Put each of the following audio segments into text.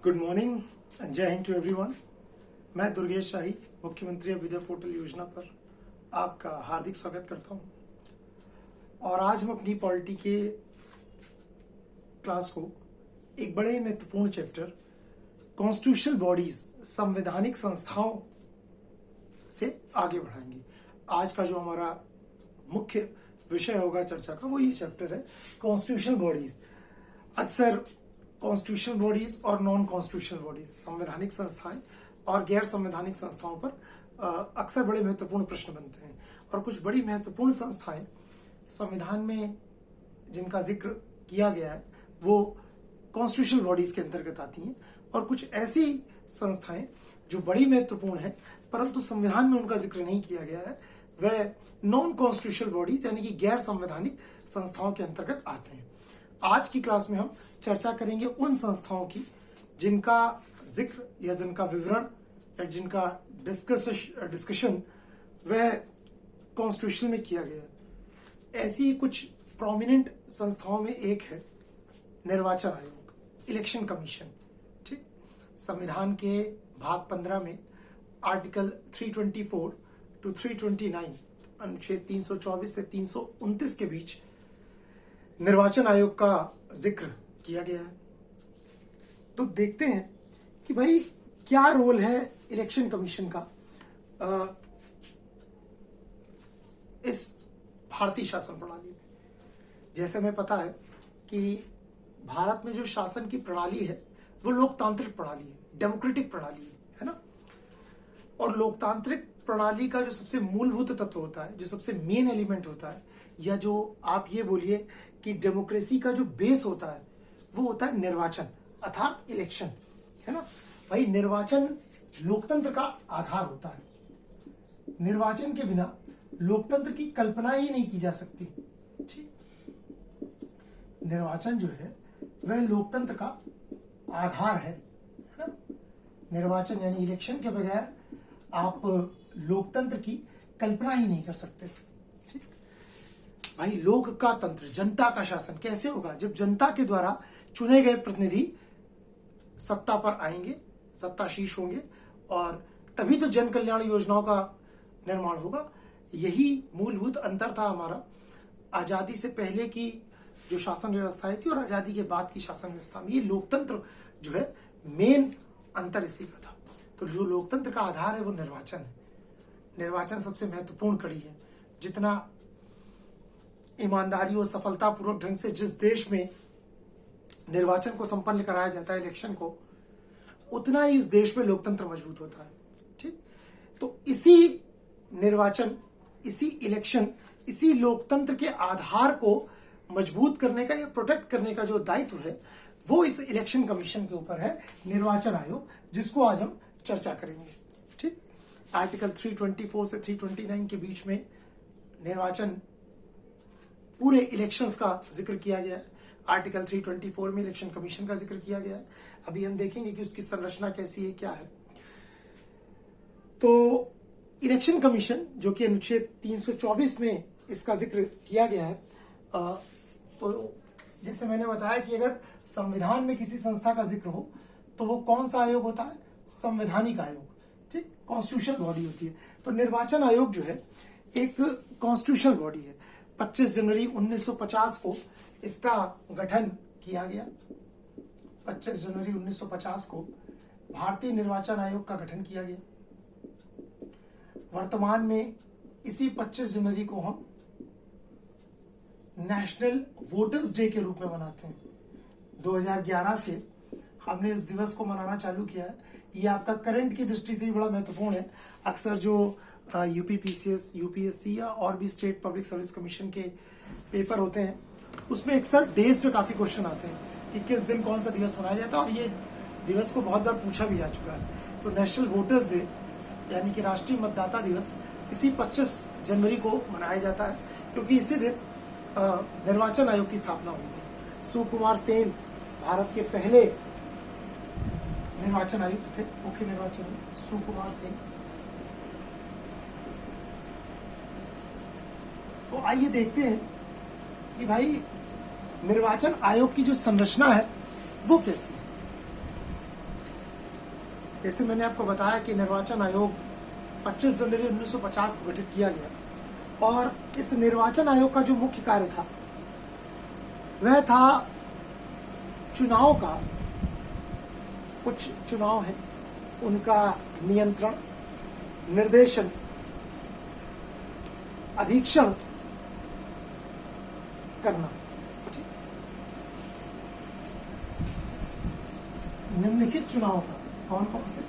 Good morning, जय Hind to everyone. मैं दुर्गेश शाही, मुख्यमंत्री विद्या पोर्टल योजना पर आपका हार्दिक स्वागत करता हूं। और आज हम अपनी पॉलिटी के क्लास को एक बड़े महत्वपूर्ण चैप्टर कॉन्स्टिट्यूशनल बॉडीज, संवैधानिक संस्थाओं से आगे बढ़ाएंगे। आज का जो हमारा मुख्य विषय होगा चर्चा का वो ये चैप्टर है कॉन्स्टिट्यूशनल बॉडीज। अक्सर कॉन्स्टिट्यूशनल बॉडीज और नॉन कॉन्स्टिट्यूशनल बॉडीज, संवैधानिक संस्थाएं और गैर संवैधानिक संस्थाओं पर अक्सर बड़े महत्वपूर्ण प्रश्न बनते हैं। और कुछ बड़ी महत्वपूर्ण संस्थाएं संविधान में जिनका जिक्र किया गया है वो कॉन्स्टिट्यूशनल बॉडीज के अंतर्गत आती हैं, और कुछ ऐसी संस्थाएं जो बड़ी महत्वपूर्ण है परंतु संविधान में उनका जिक्र नहीं किया गया है, वह नॉन कॉन्स्टिट्यूशनल बॉडीज यानी कि गैर संवैधानिक संस्थाओं के अंतर्गत आते हैं। आज की क्लास में हम चर्चा करेंगे उन संस्थाओं की जिनका जिक्र या जिनका विवरण या जिनका डिस्कशन वह कॉन्स्टिट्यूशन में किया गया है। ऐसी कुछ प्रोमिनेंट संस्थाओं में एक है निर्वाचन आयोग, इलेक्शन कमीशन। ठीक, संविधान के भाग 15 में आर्टिकल 324 टू 329, अनुच्छेद 324 से 329 के बीच निर्वाचन आयोग का जिक्र किया गया है। तो देखते हैं कि भाई क्या रोल है इलेक्शन कमीशन का इस भारतीय शासन प्रणाली में। जैसे हमें पता है कि भारत में जो शासन की प्रणाली है वो लोकतांत्रिक प्रणाली है, डेमोक्रेटिक प्रणाली है ना। और लोकतांत्रिक प्रणाली का जो सबसे मूलभूत तत्व होता है, जो सबसे मेन एलिमेंट होता है, या जो आप ये बोलिए कि डेमोक्रेसी का जो बेस होता है वो होता है निर्वाचन अर्थात इलेक्शन, है ना। भाई निर्वाचन लोकतंत्र का आधार होता है। निर्वाचन के बिना लोकतंत्र की कल्पना ही नहीं की जा सकती। ठीक, निर्वाचन जो है वह लोकतंत्र का आधार है ना। निर्वाचन यानी इलेक्शन के बगैर आप लोकतंत्र की कल्पना ही नहीं कर सकते। भाई लोक का तंत्र, जनता का शासन कैसे होगा? जब जनता के द्वारा चुने गए प्रतिनिधि सत्ता पर आएंगे, सत्ताशीष होंगे, और तभी तो जन कल्याण योजनाओं का निर्माण होगा। यही मूलभूत अंतर था हमारा आजादी से पहले की जो शासन व्यवस्था थी और आजादी के बाद की शासन व्यवस्था में। ये लोकतंत्र जो है मेन अंतर इसी का था। तो जो लोकतंत्र का आधार है वो निर्वाचन है। निर्वाचन सबसे महत्वपूर्ण कड़ी है। जितना ईमानदारी और सफलतापूर्वक ढंग से जिस देश में निर्वाचन को संपन्न कराया जाता है, इलेक्शन को, उतना ही उस देश में लोकतंत्र मजबूत होता है। ठीक, तो इसी निर्वाचन, इसी इलेक्शन, इसी लोकतंत्र के आधार को मजबूत करने का या प्रोटेक्ट करने का जो दायित्व है वो इस इलेक्शन कमीशन के ऊपर है, निर्वाचन आयोग, जिसको आज हम चर्चा करेंगे। ठीक, आर्टिकल 324 से 329 के बीच में निर्वाचन पूरे इलेक्शंस का जिक्र किया गया है। आर्टिकल 324 में इलेक्शन कमीशन का जिक्र किया गया है। अभी हम देखेंगे कि उसकी संरचना कैसी है, क्या है। तो इलेक्शन कमीशन जो कि अनुच्छेद 324 में इसका जिक्र किया गया है, तो जैसे मैंने बताया कि अगर संविधान में किसी संस्था का जिक्र हो तो वो कौन सा आयोग होता है? संवैधानिक आयोग। ठीक, कॉन्स्टिट्यूशनल बॉडी होती है। तो निर्वाचन आयोग जो है एक कॉन्स्टिट्यूशनल बॉडी है। 25 जनवरी 1950 को इसका गठन किया गया। 25 जनवरी 1950 को भारतीय निर्वाचन आयोग का गठन किया गया। वर्तमान में इसी 25 जनवरी को हम नेशनल वोटर्स डे के रूप में मनाते हैं। 2011 से हमने इस दिवस को मनाना चालू किया है। ये आपका करंट की दृष्टि से भी बड़ा महत्वपूर्ण है। अक्सर जो यूपीपीसीएस, यूपीएससी या और भी स्टेट पब्लिक सर्विस कमीशन के पेपर होते हैं उसमें अक्सर डेज पे काफी क्वेश्चन आते हैं कि किस दिन कौन सा दिवस मनाया जाता है, और ये दिवस को बहुत बार पूछा भी जा चुका है। तो नेशनल वोटर्स डे यानी कि राष्ट्रीय मतदाता दिवस इसी 25 जनवरी को मनाया जाता है, क्योंकि इसी दिन निर्वाचन आयोग की स्थापना हुई थी। सुकुमार सेन भारत के पहले निर्वाचन आयुक्त थे, मुख्य निर्वाचन आयुक्त सुकुमार सेन। तो आइए देखते हैं कि भाई निर्वाचन आयोग की जो संरचना है वो कैसी है। जैसे मैंने आपको बताया कि निर्वाचन आयोग 25 जनवरी 1950 को गठित किया गया और इस निर्वाचन आयोग का जो मुख्य कार्य था वह था चुनाव का, कुछ चुनाव है उनका नियंत्रण, निर्देशन, अधीक्षण करना। निम्नलिखित चुनाव का कौन कौन से?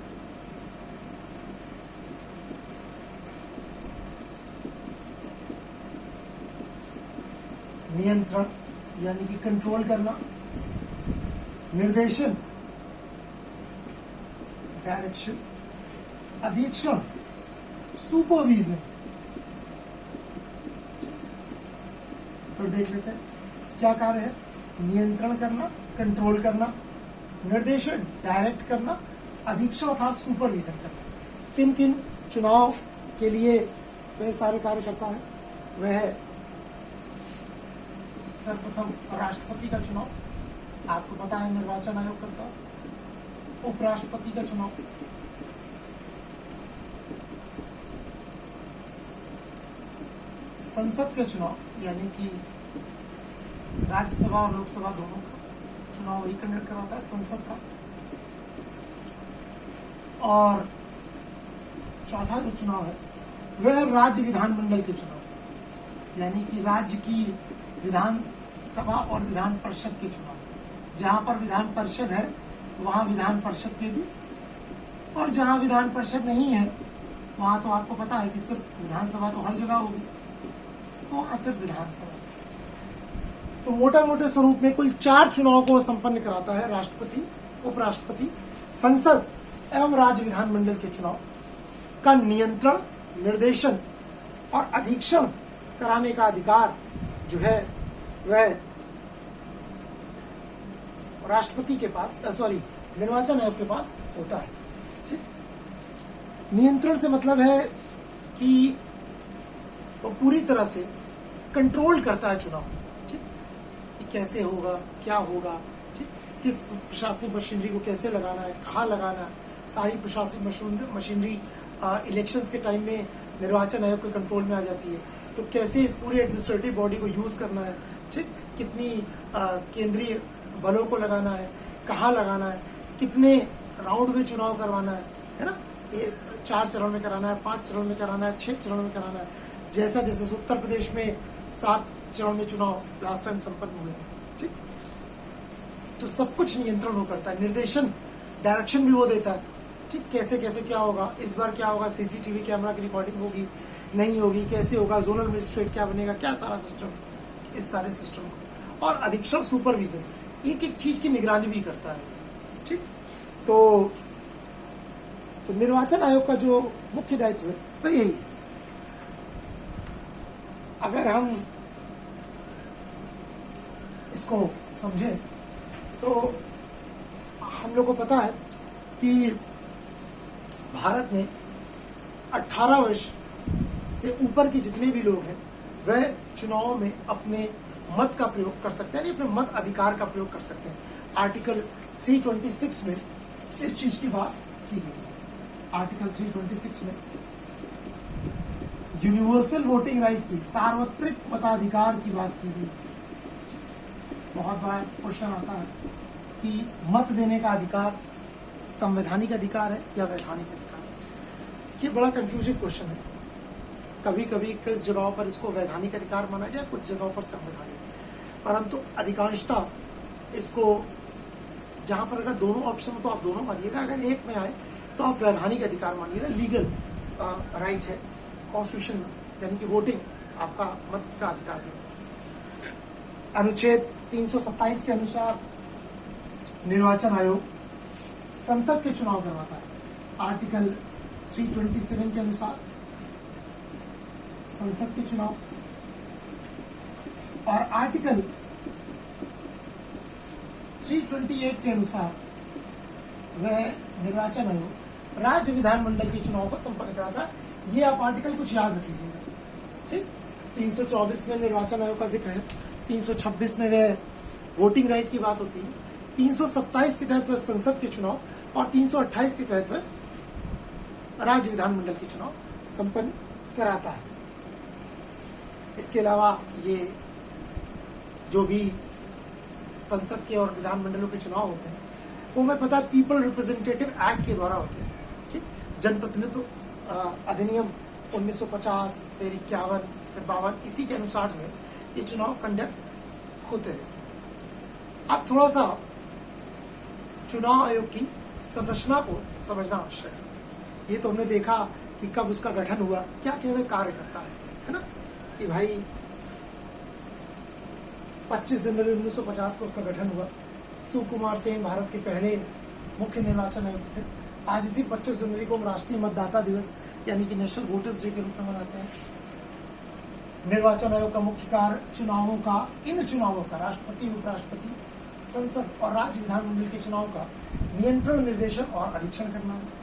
नियंत्रण यानी कि कंट्रोल करना, निर्देशन डायरेक्शन, अधीक्षण सुपरविजन। तो देख लेते हैं क्या कार्य है। नियंत्रण करना, कंट्रोल करना, निर्देशन डायरेक्ट करना, अधीक्षण अर्थात सुपरविजन करना। किन किन चुनाव के लिए वह सारे कार्य करता है? वह सर्वप्रथम राष्ट्रपति का चुनाव, आपको पता है निर्वाचन आयोग करता है। उपराष्ट्रपति का चुनाव, संसद के चुनाव यानी कि राज्यसभा और लोकसभा दोनों का चुनाव वही कंडक्ट कराता है, संसद का। और चौथा जो चुनाव है वह राज्य विधानमंडल के चुनाव यानी कि राज्य की विधान सभा और विधान परिषद के चुनाव। जहां पर विधान परिषद है वहां विधान परिषद के भी, और जहां विधान परिषद नहीं है वहां तो आपको पता है कि सिर्फ विधानसभा तो हर जगह होगी, तो वहां सिर्फ विधानसभा। तो मोटा मोटे स्वरूप में कुल 4 चुनाव को संपन्न कराता है राष्ट्रपति, उपराष्ट्रपति, संसद एवं राज्य विधानमंडल के चुनाव का नियंत्रण, निर्देशन और अधीक्षण कराने का अधिकार जो है वह राष्ट्रपति के पास, निर्वाचन आयोग के पास होता है। ठीक। नियंत्रण से मतलब है कि वो पूरी तरह से कंट्रोल करता है चुनाव। ठीक, कि कैसे होगा, क्या होगा, ठीक, किस प्रशासनिक मशीनरी को कैसे लगाना है, कहाँ लगाना है। सारी प्रशासनिक मशीनरी इलेक्शंस के टाइम में निर्वाचन आयोग के कंट्रोल में आ जाती है। तो कैसे इस पूरी एडमिनिस्ट्रेटिव बॉडी को यूज करना है, ठीक, कितनी केंद्रीय बलों को लगाना है, कहाँ लगाना है, कितने राउंड में चुनाव करवाना है ना, ये 4 चरण में कराना है, 5 चरण में कराना है, 6 चरण में कराना है। जैसा जैसे उत्तर प्रदेश में 7 चरण में चुनाव लास्ट टाइम संपन्न हुए थे। ठीक, तो सब कुछ नियंत्रण वो करता है, निर्देशन डायरेक्शन भी वो देता है। ठीक, कैसे कैसे क्या होगा, इस बार क्या होगा, सीसीटीवी कैमरा की रिकॉर्डिंग होगी नहीं होगी, कैसे होगा, जोनल मजिस्ट्रेट क्या बनेगा, क्या सारा सिस्टम, इस सारे सिस्टम को। और अधीक्षण सुपरविजन, एक एक चीज की निगरानी भी करता है। ठीक, तो निर्वाचन आयोग का जो मुख्य दायित्व है वह यही है। अगर हम इसको समझें तो हम लोग को पता है कि भारत में 18 वर्ष से ऊपर के जितने भी लोग हैं वह चुनाव में अपने मत का प्रयोग कर सकते हैं, यानी अपने मत अधिकार का प्रयोग कर सकते हैं। आर्टिकल 326 में इस चीज की बात की गई है। आर्टिकल 326 में यूनिवर्सल वोटिंग राइट की, सार्वत्रिक मताधिकार की बात की गई। बहुत बार क्वेश्चन आता है कि मत देने का अधिकार संवैधानिक अधिकार है या वैधानिक अधिकार है। ये बड़ा कंफ्यूजिंग क्वेश्चन है। कभी कभी कुछ जगहों पर इसको वैधानिक अधिकार माना गया, कुछ जगहों पर संवैधानिक, परंतु अधिकांशतः इसको जहां पर अगर दोनों ऑप्शन हो तो आप दोनों मानिएगा, अगर एक में आए तो आप वैधानिक अधिकार मानिएगा। लीगल राइट है कॉन्स्टिट्यूशन में, यानी कि वोटिंग आपका मत का अधिकार देना। अनुच्छेद 327 के अनुसार निर्वाचन आयोग संसद के चुनाव करवाता है। आर्टिकल 327 के अनुसार संसद के चुनाव, और आर्टिकल 328 के अनुसार वह निर्वाचन आयोग राज्य विधानमंडल के चुनाव को संपन्न कराता है। ये आप आर्टिकल कुछ याद रख लीजिएगा। ठीक, 324 में निर्वाचन आयोग का जिक्र है, 326 में वह वोटिंग राइट की बात होती है, 327 के तहत वह संसद के चुनाव और 328 के तहत वह राज्य विधानमंडल के चुनाव संपन्न कराता है। इसके अलावा ये जो भी संसद के और विधानमंडलों के चुनाव होते हैं वो हमें पता है पीपल रिप्रेजेंटेटिव एक्ट के द्वारा होते हैं। ठीक, जनप्रतिनिधित्व अधिनियम 1950, फिर 51, फिर 52, इसी के अनुसार जो है ये चुनाव कंडक्ट होते रहते हैं। अब थोड़ा सा चुनाव आयोग की संरचना को समझना आवश्यक है। ये तो हमने देखा कि कब उसका गठन हुआ, क्या क्या वह कार्य करता है ना, कि भाई 25 जनवरी 1950 को उसका गठन हुआ। सुकुमार सेन भारत के पहले मुख्य निर्वाचन आयुक्त थे। आज इसी 25 जनवरी को हम राष्ट्रीय मतदाता दिवस यानी कि नेशनल वोटर्स डे के रूप में मनाते हैं। निर्वाचन आयोग का मुख्य कार्य इन चुनावों का राष्ट्रपति, उपराष्ट्रपति, संसद और राज्य विधानमंडल के चुनाव का नियंत्रण, निर्देशन और अधीक्षण करना है।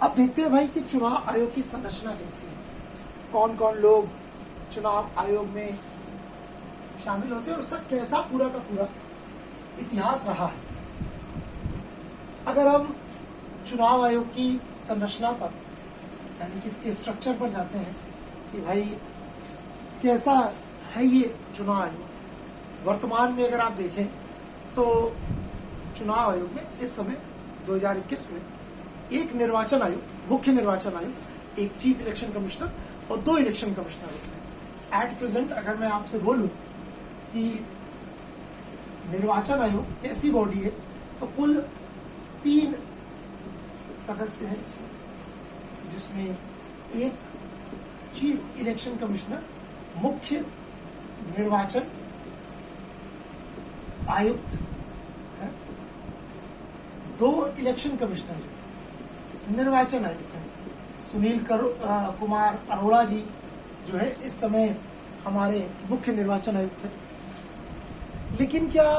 अब देखते हैं भाई कि चुनाव आयोग की संरचना कैसी है, कौन कौन लोग चुनाव आयोग में शामिल होते हैं और उसका कैसा पूरा का पूरा इतिहास रहा है। अगर हम चुनाव आयोग की संरचना पर यानी कि इसके स्ट्रक्चर पर जाते हैं कि भाई कैसा है ये चुनाव आयोग, वर्तमान में अगर आप देखें तो चुनाव आयोग में इस समय 2021 में एक निर्वाचन आयोग, मुख्य निर्वाचन आयोग, एक चीफ इलेक्शन कमिश्नर और 2 इलेक्शन कमिश्नर होते हैं। एट प्रेजेंट अगर मैं आपसे बोलूं कि निर्वाचन आयोग ऐसी बॉडी है तो कुल 3 सदस्य हैं इसमें, जिसमें एक चीफ इलेक्शन कमिश्नर, मुख्य निर्वाचन आयुक्त है, 2 इलेक्शन कमिश्नर निर्वाचन आयुक्त हैं। सुनील कुमार अरोड़ा जी जो है इस समय हमारे मुख्य निर्वाचन आयुक्त हैं। लेकिन क्या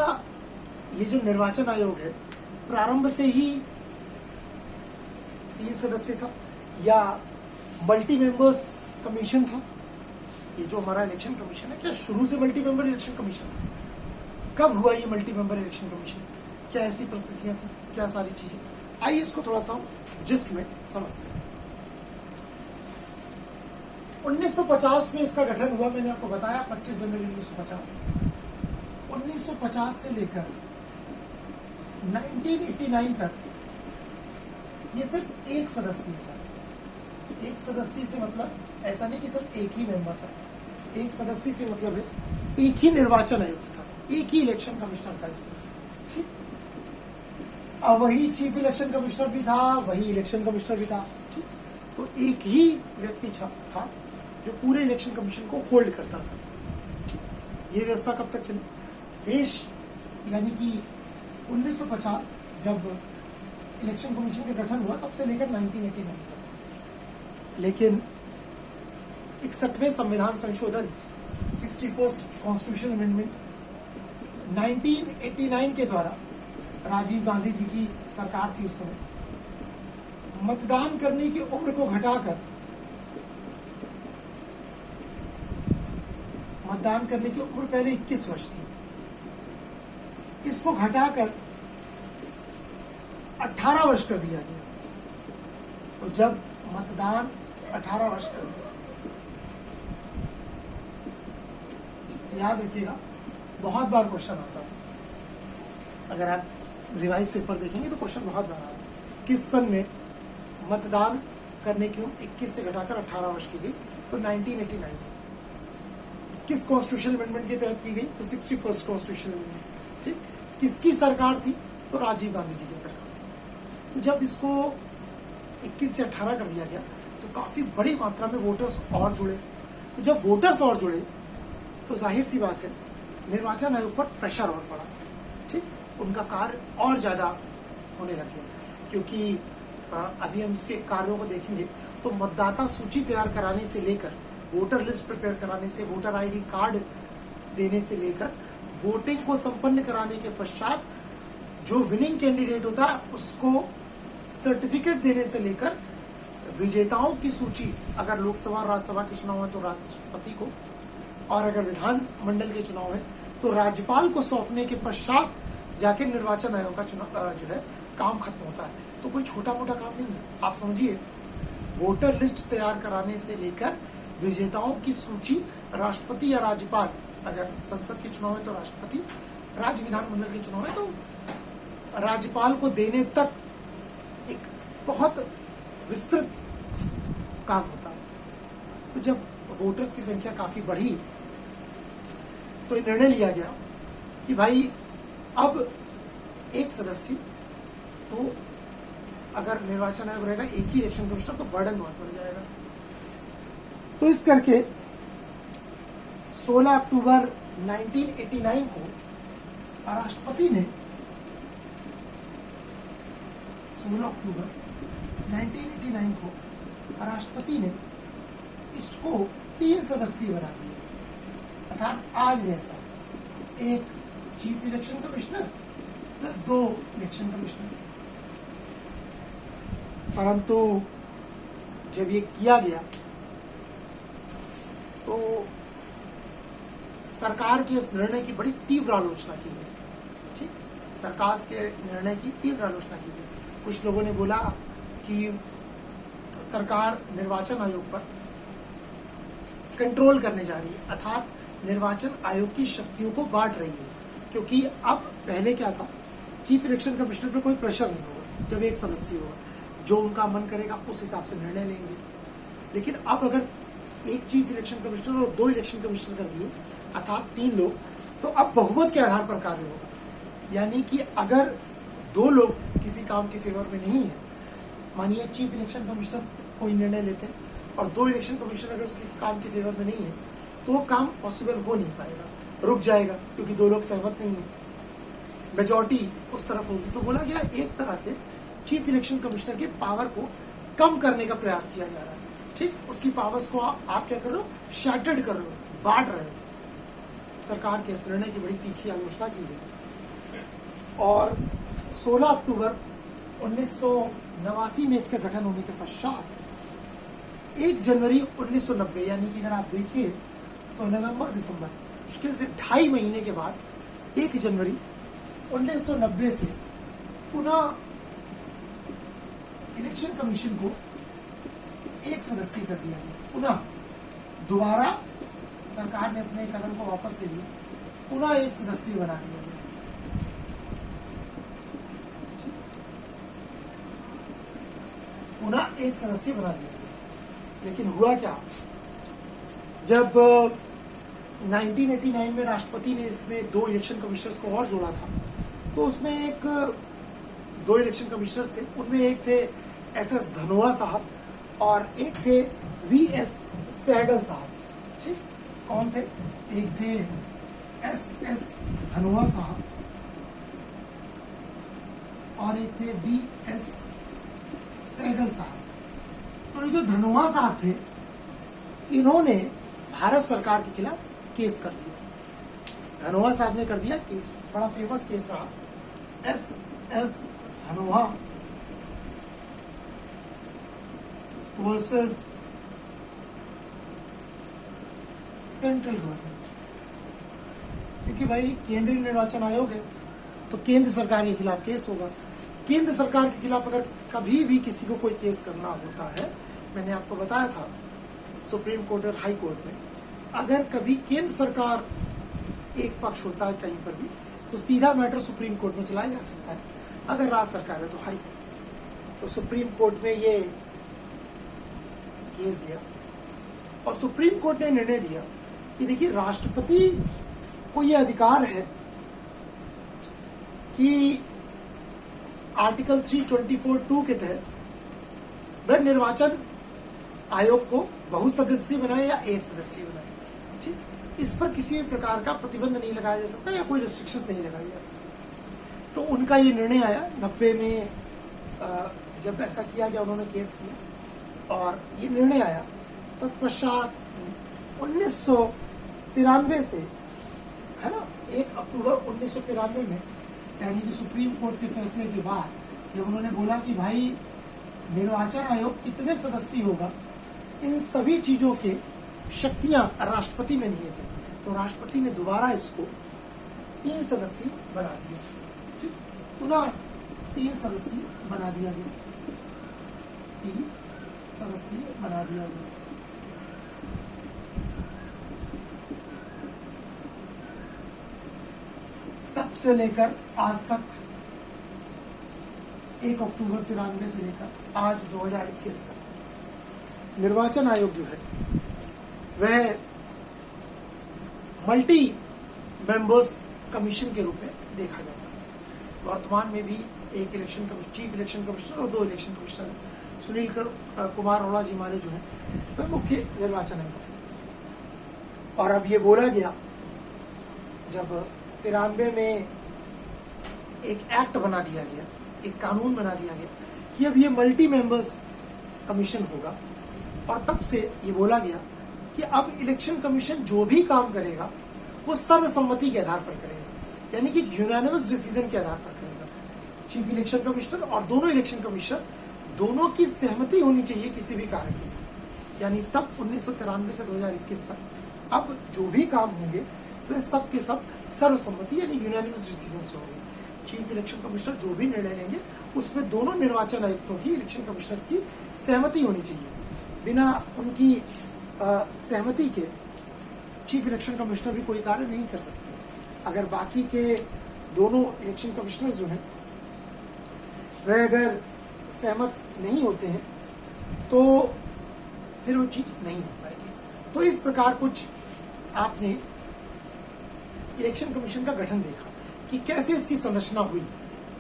ये जो निर्वाचन आयोग है प्रारंभ से ही 3 सदस्य था या मल्टी मेंबर्स कमीशन था? ये जो हमारा इलेक्शन कमीशन है क्या शुरू से मल्टी मेंबर इलेक्शन कमीशन था? कब हुआ ये मल्टी मेंबर इलेक्शन कमीशन? क्या ऐसी परिस्थितियां थी? क्या सारी चीजें? आइए इसको थोड़ा सा जिस्ट में समझते हैं। 1950 में इसका गठन हुआ, मैंने आपको बताया 25 जनवरी 1950। 1950 से लेकर 1989 तक ये सिर्फ एक सदस्य था। एक सदस्य से मतलब ऐसा नहीं कि सिर्फ एक ही मेंबर था, एक सदस्य से मतलब है एक ही निर्वाचन आयुक्त था, एक ही इलेक्शन कमिश्नर था इसमें। ठीक, अब वही चीफ इलेक्शन कमिश्नर भी था, वही इलेक्शन कमिश्नर भी था। ठीक, तो एक ही व्यक्ति था जो पूरे इलेक्शन कमीशन को होल्ड करता था। ये व्यवस्था कब तक चली? देश यानी कि 1950 जब इलेक्शन कमीशन का गठन हुआ तब से लेकर 1989 तक। लेकिन 61वें संविधान संशोधन 61st कॉन्स्टिट्यूशन अमेंडमेंट 1989 के द्वारा राजीव गांधी जी की सरकार थी उस समय, मतदान करने की उम्र को घटाकर मतदान करने की उम्र पहले 21 वर्ष थी, इसको घटाकर 18 वर्ष कर दिया गया। तो जब मतदान 18 वर्ष कर दिया, याद रखिएगा बहुत बार क्वेश्चन आता है, अगर आप रिवाइज पेपर देखेंगे तो क्वेश्चन बहुत बार आता है, किस सन में मतदान करने की उम्र 21 से घटाकर 18 वर्ष की गई? तो 1989 किस कॉन्स्टिट्यूशन अमेंडमेंट के तहत की गई? तो 61st कॉन्स्टिट्यूशन अमेंडमेंट। ठीक, किसकी सरकार थी? तो राजीव गांधी जी की सरकार थी। तो जब इसको 21 से 18 कर दिया गया तो काफी बड़ी मात्रा में वोटर्स और जुड़े। तो जब वोटर्स और जुड़े तो जाहिर सी बात है निर्वाचन आयोग पर प्रेशर और पड़ा। ठीक, उनका कार्य और ज्यादा होने लग गया, क्योंकि अभी हम इसके कार्यों को देखेंगे तो मतदाता सूची तैयार कराने से लेकर वोटर लिस्ट प्रिपेयर कराने से, वोटर आईडी कार्ड देने से लेकर वोटिंग को संपन्न कराने के पश्चात जो विनिंग कैंडिडेट होता है उसको सर्टिफिकेट देने से लेकर विजेताओं की सूची, अगर लोकसभा और राज्यसभा के चुनाव है तो राष्ट्रपति को, और अगर विधान मंडल के चुनाव है तो राज्यपाल को सौंपने के पश्चात जाके निर्वाचन आयोग का चुनाव जो है काम खत्म होता है। तो कोई छोटा मोटा काम नहीं है। आप समझिए, वोटर लिस्ट तैयार कराने से लेकर विजेताओं की सूची राष्ट्रपति या राज्यपाल, अगर संसद के चुनाव है तो राष्ट्रपति, राज्य विधानमंडल के चुनाव है तो राज्यपाल को देने तक एक बहुत विस्तृत काम होता है। तो जब वोटर्स की संख्या काफी बढ़ी तो निर्णय लिया गया कि भाई अब एक सदस्य, तो अगर निर्वाचन आयोग रहेगा एक ही इलेक्शन कमिश्नर तो बर्डन बहुत बढ़ जाएगा। तो इस करके 16 अक्टूबर 1989 को राष्ट्रपति ने 16 अक्टूबर 1989 को राष्ट्रपति ने इसको 3 सदस्यीय बना दिया, अर्थात आज जैसा एक chief election commissioner plus 2 election commissioner. परंतु जब ये किया गया तो सरकार के इस निर्णय की बड़ी तीव्र आलोचना की गई। ठीक, सरकार के निर्णय की तीव्र आलोचना की गई। कुछ लोगों ने बोला कि सरकार निर्वाचन आयोग पर कंट्रोल करने जा रही है, अर्थात निर्वाचन आयोग की शक्तियों को बांट रही है। क्योंकि अब पहले क्या था, चीफ इलेक्शन कमिश्नर पर कोई प्रेशर नहीं होगा। जब एक सदस्य होगा, जो उनका मन करेगा उस हिसाब से निर्णय लेंगे। लेकिन अब अगर एक चीफ इलेक्शन कमिश्नर और 2 इलेक्शन कमिश्नर कर दिए, अर्थात 3 लोग, तो अब बहुमत के आधार पर कार्य होगा। यानी कि अगर 2 लोग किसी काम के फेवर में नहीं है, मानिए चीफ इलेक्शन कमिश्नर कोई निर्णय लेते हैं और 2 इलेक्शन कमिश्नर अगर उसके काम के फेवर में नहीं है, तो वो काम पॉसिबल हो नहीं पाएगा, रुक जाएगा, क्योंकि 2 लोग सहमत नहीं है, मेजॉरिटी उस तरफ होगी। तो बोला गया एक तरह से चीफ इलेक्शन कमिश्नर के पावर को कम करने का प्रयास किया जा रहा है। ठीक, उसकी पावर्स को आप क्या कर रहे हो, शैटर्ड कर रहे हो, बांट रहे हो। सरकार के इस निर्णय की बड़ी तीखी आलोचना की गई और 16 अक्टूबर 1989 में इसका गठन होने के पश्चात 1 जनवरी 1990, यानी कि अगर आप देखिए तो नवंबर दिसंबर मुश्किल से 2.5 महीने के बाद 1 जनवरी 1990 से पुनः इलेक्शन कमीशन को 1 सदस्य कर दिया गया। पुनः दोबारा सरकार ने अपने कदम को वापस ले लिया, पुनः 1 सदस्य बना दिया गया। पुनः 1 सदस्य बना दिया गया। लेकिन हुआ क्या, जब 1989 में राष्ट्रपति ने इसमें 2 इलेक्शन कमिश्नर्स को और जोड़ा था, तो उसमें 2 इलेक्शन कमिश्नर थे। उनमें एक थे SS धनोआ साहब और एक थे VS सहगल साहब। ठीक, कौन थे, एक थे SS धनोआ साहब और एक थे VS सहगल साहब। तो ये जो धनोआ साहब थे, इन्होंने भारत सरकार के खिलाफ केस कर दिया। धनोआ साहब ने कर दिया केस, बड़ा फेमस केस रहा, SS Dhanoa versus central government. क्योंकि भाई केंद्रीय निर्वाचन आयोग है तो केंद्र सरकार के खिलाफ केस होगा। केंद्र सरकार के खिलाफ अगर कभी भी किसी को कोई केस करना होता है, मैंने आपको बताया था सुप्रीम कोर्ट और हाई कोर्ट में, अगर कभी केंद्र सरकार एक पक्ष होता है कहीं पर भी, तो सीधा मैटर सुप्रीम कोर्ट में चलाया जा सकता है। अगर राज्य सरकार है तो हाई कोर्ट। तो सुप्रीम कोर्ट में ये केस गया और सुप्रीम कोर्ट ने निर्णय दिया कि देखिए, राष्ट्रपति को यह अधिकार है कि आर्टिकल 324(2) के तहत वह निर्वाचन आयोग को बहुसदस्यीय बनाए या एक सदस्यीय बनाए। ठीक, इस पर किसी भी प्रकार का प्रतिबंध नहीं लगाया जा सकता या कोई रिस्ट्रिक्शंस नहीं लगाई जा सकती। तो उनका ये निर्णय आया 90 में, जब ऐसा किया गया, उन्होंने केस किया और ये निर्णय आया। तत्पश्चात 1993 से, है ना, 1 अक्टूबर 1993 में, यानी कि सुप्रीम कोर्ट के फैसले के बाद, जब उन्होंने बोला कि भाई निर्वाचन आयोग कितने सदस्य होगा, इन सभी चीजों के शक्तियां राष्ट्रपति में नहीं थे, तो राष्ट्रपति ने दोबारा इसको 3 सदस्य बना दिया। ठीक, पुनः 3 सदस्यीय बना दिया गया, 3 सदस्यीय बना दिया गया। तब से लेकर आज तक 1 अक्टूबर 93 से लेकर आज 2021 तक निर्वाचन आयोग जो है वह मल्टी मेंबर्स कमीशन के रूप में देखा जाता है। वर्तमान में भी एक चीफ इलेक्शन कमिश्नर और 2 इलेक्शन कमिश्नर हैं। सुनील कुमार अरोड़ा जी हमारे जो है वह मुख्य निर्वाचन आयुक्त हैं। और अब ये बोला गया, जब 93 में एक एक्ट बना दिया गया, एक कानून बना दिया गया कि अब ये मल्टी मेंबर्स कमीशन होगा, और तब से ये बोला गया कि अब इलेक्शन कमीशन जो भी काम करेगा वो सर्वसम्मति के आधार पर करेगा, यानी कि यूनानिमस डिसीजन के आधार पर करेगा। चीफ इलेक्शन कमिश्नर और दोनों इलेक्शन कमिश्नर दोनों की सहमति होनी चाहिए किसी भी कार्य की, यानी तब 1993 से 2021 तक अब जो भी काम होंगे वे सब के सब सर्वसम्मति यानी यूनानिमस डिसीजन से होंगे। चीफ इलेक्शन कमिश्नर जो भी निर्णय लेंगे उसमें दोनों निर्वाचन आयुक्तों की, इलेक्शन कमिश्नर्स की सहमति होनी चाहिए। बिना उनकी सहमति के चीफ इलेक्शन कमिश्नर भी कोई कार्य नहीं कर सकते। अगर बाकी के दोनों इलेक्शन कमिश्नर जो हैं वह अगर सहमत नहीं होते हैं तो फिर वो चीज नहीं हो पाएगी। तो इस प्रकार कुछ आपने इलेक्शन कमीशन का गठन देखा कि कैसे इसकी संरचना हुई।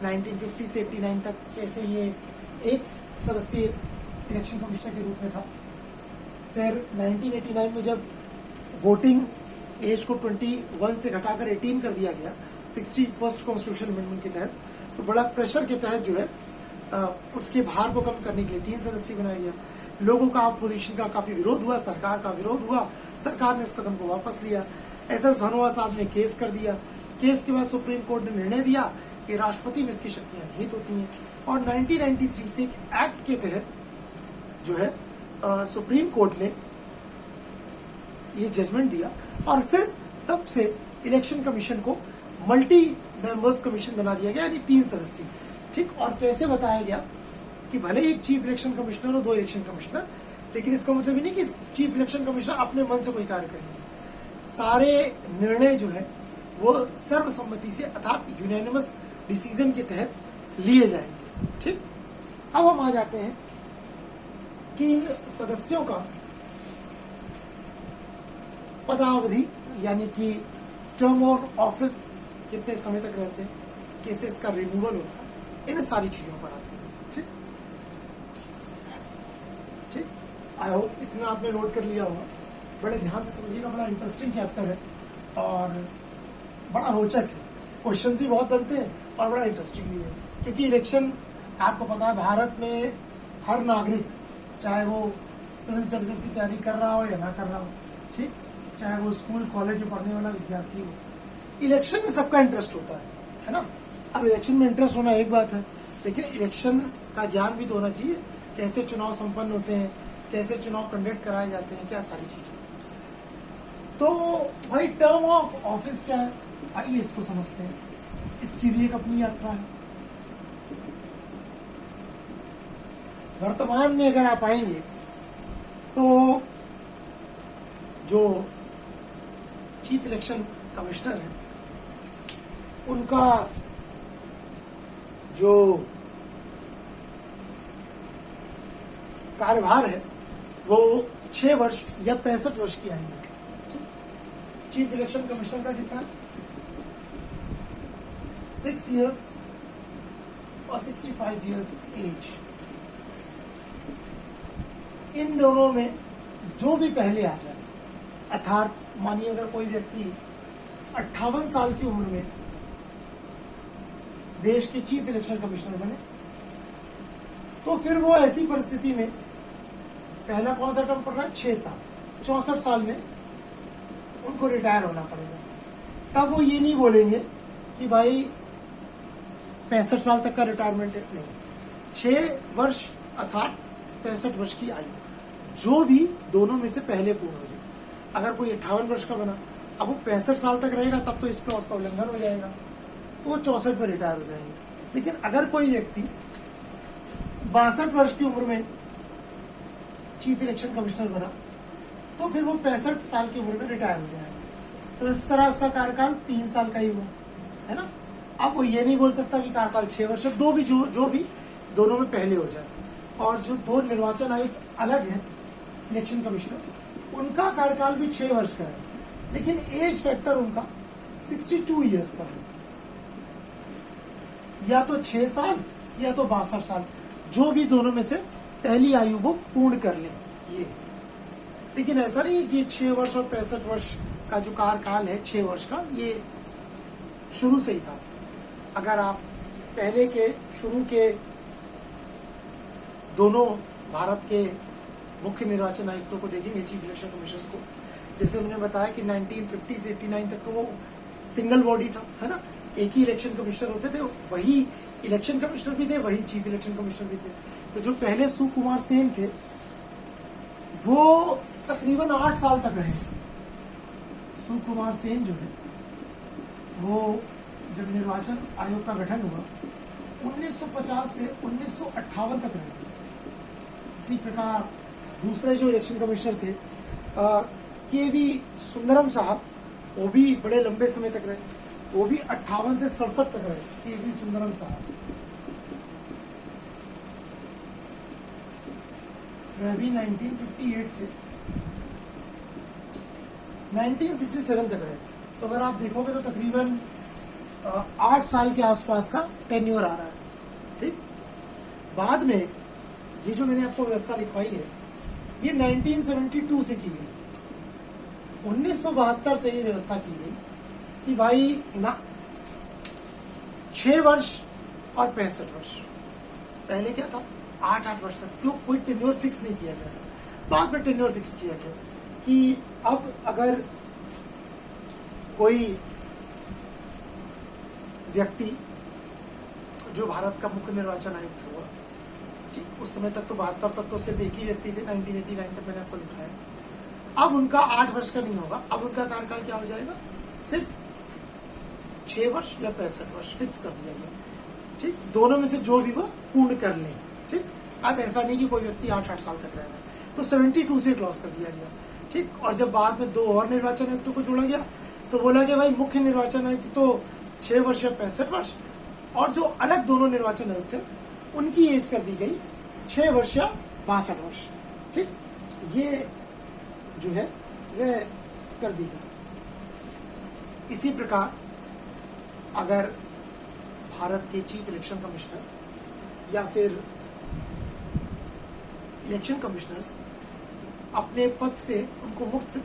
1950 से 89 तक कैसे ये एक सदस्यीय इलेक्शन कमिश्नर के रूप में था। फिर 1989 में जब वोटिंग एज को 21 से घटाकर 18 कर दिया गया 61st कॉन्स्टिट्यूशन अमेंडमेंट के तहत, तो बड़ा प्रेशर के तहत जो है उसके भार को कम करने के लिए 3 सदस्यीय बनाया गया। लोगों का, अपोजिशन का काफी विरोध हुआ, सरकार का विरोध हुआ, सरकार ने इस कदम को वापस लिया। एसएस धनोआ साहब ने केस कर दिया। केस के बाद सुप्रीम कोर्ट ने निर्णय दिया कि राष्ट्रपति में इसकी शक्तियां निहित होती हैं, और 1993 से एक एक्ट के तहत जो है सुप्रीम कोर्ट ने ये जजमेंट दिया, और फिर तब से इलेक्शन कमीशन को मल्टी मेंबर्स कमीशन बना दिया गया, यानी 3 सदस्यीय। ठीक, और कैसे बताया गया कि भले ही एक चीफ इलेक्शन कमिश्नर और 2 इलेक्शन कमिश्नर, लेकिन इसका मतलब ये नहीं कि चीफ इलेक्शन कमिश्नर अपने मन से कोई कार्य करेंगे। सारे निर्णय जो है वो सर्वसम्मति से अर्थात यूनानिमस डिसीजन के तहत लिए जाएंगे। ठीक, अब हम आ जाते हैं कि सदस्यों का पदावधि यानी कि टर्म ऑफ ऑफिस कितने समय तक रहते हैं, कैसे इसका रिन्यूअल होता है, इन सारी चीजों पर आते हैं। ठीक ठीक, आई होप इतना आपने नोट कर लिया होगा। बड़े ध्यान से समझिएगा, बड़ा इंटरेस्टिंग चैप्टर है और बड़ा रोचक है। क्वेश्चंस भी बहुत बनते हैं और बड़ा इंटरेस्टिंग भी है, क्योंकि इलेक्शन आपको पता है भारत में हर नागरिक, चाहे वो सिविल सर्विसेज की तैयारी कर रहा हो या ना कर रहा हो, ठीक, चाहे वो स्कूल कॉलेज में पढ़ने वाला विद्यार्थी हो, इलेक्शन में सबका इंटरेस्ट होता है ना। अब इलेक्शन में इंटरेस्ट होना एक बात है, लेकिन इलेक्शन का ज्ञान भी तो होना चाहिए, कैसे चुनाव संपन्न होते हैं, कैसे चुनाव कंडक्ट कराए जाते हैं, क्या सारी चीजें। तो भाई टर्म ऑफ ऑफिस क्या है, आइए इसको समझते हैं। इसकी भी एक अपनी यात्रा है। वर्तमान में अगर आप आएंगे तो जो चीफ इलेक्शन कमिश्नर है उनका जो कार्यभार है वो 6 वर्ष या 65 वर्ष की आएंगे। चीफ इलेक्शन कमिश्नर का कितना, 6 years और 65 years एज। इन दोनों में जो भी पहले आ जाए, अर्थात मानिए अगर कोई व्यक्ति 58 साल की उम्र में देश के चीफ इलेक्शन कमिश्नर बने, तो फिर वो ऐसी परिस्थिति में पहला कौन सा टर्म पड़ रहा है, 6 साल, 64 साल में उनको रिटायर होना पड़ेगा। तब वो ये नहीं बोलेंगे कि भाई 65 साल तक का रिटायरमेंट है, नहीं, 6 वर्ष अर्थात 65 वर्ष की आयु जो भी दोनों में से पहले पूर्ण हो जाए। अगर कोई 58 वर्ष का बना, अब वो 65 साल तक रहेगा, तब तो इस क्लॉज का उल्लंघन हो जाएगा। तो वो 64 में रिटायर हो जाएंगे। लेकिन अगर कोई व्यक्ति 62 वर्ष की उम्र में चीफ इलेक्शन कमिश्नर बना तो फिर वो 65 साल की उम्र में रिटायर हो जाएगा। तो इस तरह उसका कार्यकाल 3 साल का ही हुआ, है ना। अब वो ये नहीं बोल सकता कि कार्यकाल 6 वर्ष, दो भी जो भी दोनों में पहले हो जाए। और जो 2 निर्वाचन आयुक्त अलग हैं इलेक्शन कमिश्नर, उनका कार्यकाल भी 6 वर्ष का है, लेकिन एज फैक्टर उनका 62 ईयर्स का है। या तो 6 साल या तो 62 साल, जो भी दोनों में से पहली आयु वो पूर्ण कर ले ये। लेकिन ऐसा नहीं कि 6 वर्ष और 65 वर्ष का जो कार्यकाल है 6 वर्ष का, ये शुरू से ही था। अगर आप पहले के शुरू के दोनों भारत के मुख्य निर्वाचन आयुक्तों को देखेंगे, चीफ इलेक्शन कमिश्नर्स को, जैसे उन्होंने बताया कि 1950 से 89 तक तो वो सिंगल बॉडी था, है ना। एक ही इलेक्शन कमिश्नर होते थे, वही इलेक्शन कमिश्नर भी थे, वही चीफ इलेक्शन कमिश्नर भी थे। तो जो पहले सुकुमार सेन थे वो तकरीबन 8 साल तक रहे। सुकुमार सेन जो है वो जब निर्वाचन आयोग का गठन हुआ 1950 से 1958 तक रहे। इसी प्रकार दूसरे जो इलेक्शन कमिश्नर थे के.वी. सुंदरम साहब, वो भी बड़े लंबे समय तक रहे, वो भी 58 से 67 तक रहे। के.वी. सुंदरम साहब वह भी 1958 से 1967 तक रहे। तो अगर आप देखोगे तो तकरीबन 8 साल के आसपास का टेन्योर आ रहा है, ठीक। बाद में ये जो मैंने आपको व्यवस्था लिखवाई है ये 1972 से की गई। 1972 से ये व्यवस्था की गई कि भाई ना 6 वर्ष और 65 वर्ष। पहले क्या था 8 वर्ष तक, क्यों कोई टेन्योर फिक्स नहीं किया गया। बाद में टेन्योर फिक्स किया गया कि अब अगर कोई व्यक्ति जो भारत का मुख्य निर्वाचन आयुक्त हुआ, ठीक, उस समय तक तो 72 तक तो सिर्फ एक ही व्यक्ति थे, 1989 तक मैंने आपको लिखा है। अब उनका 8 वर्ष का नहीं होगा, अब उनका कार्यकाल क्या हो जाएगा, सिर्फ 6 वर्ष या 65 वर्ष फिक्स कर दिया गया, ठीक। दोनों में से जो भी वो पूर्ण कर लें, ठीक। अब ऐसा नहीं कि कोई व्यक्ति 8 साल तक रहेगा, तो 72 से क्लॉज कर दिया गया, ठीक। और जब बाद में 2 और निर्वाचन आयुक्तों को जोड़ा गया तो बोला कि भाई मुख्य निर्वाचन आयुक्त तो 6 वर्ष या 65 वर्ष, और जो अलग दोनों निर्वाचन आयुक्त थे उनकी एज कर दी गई 6 वर्ष या 62 वर्ष, ठीक। ये जो है वह कर दी गई। इसी प्रकार अगर भारत के चीफ इलेक्शन कमिश्नर या फिर इलेक्शन कमिश्नर्स अपने पद से उनको मुक्त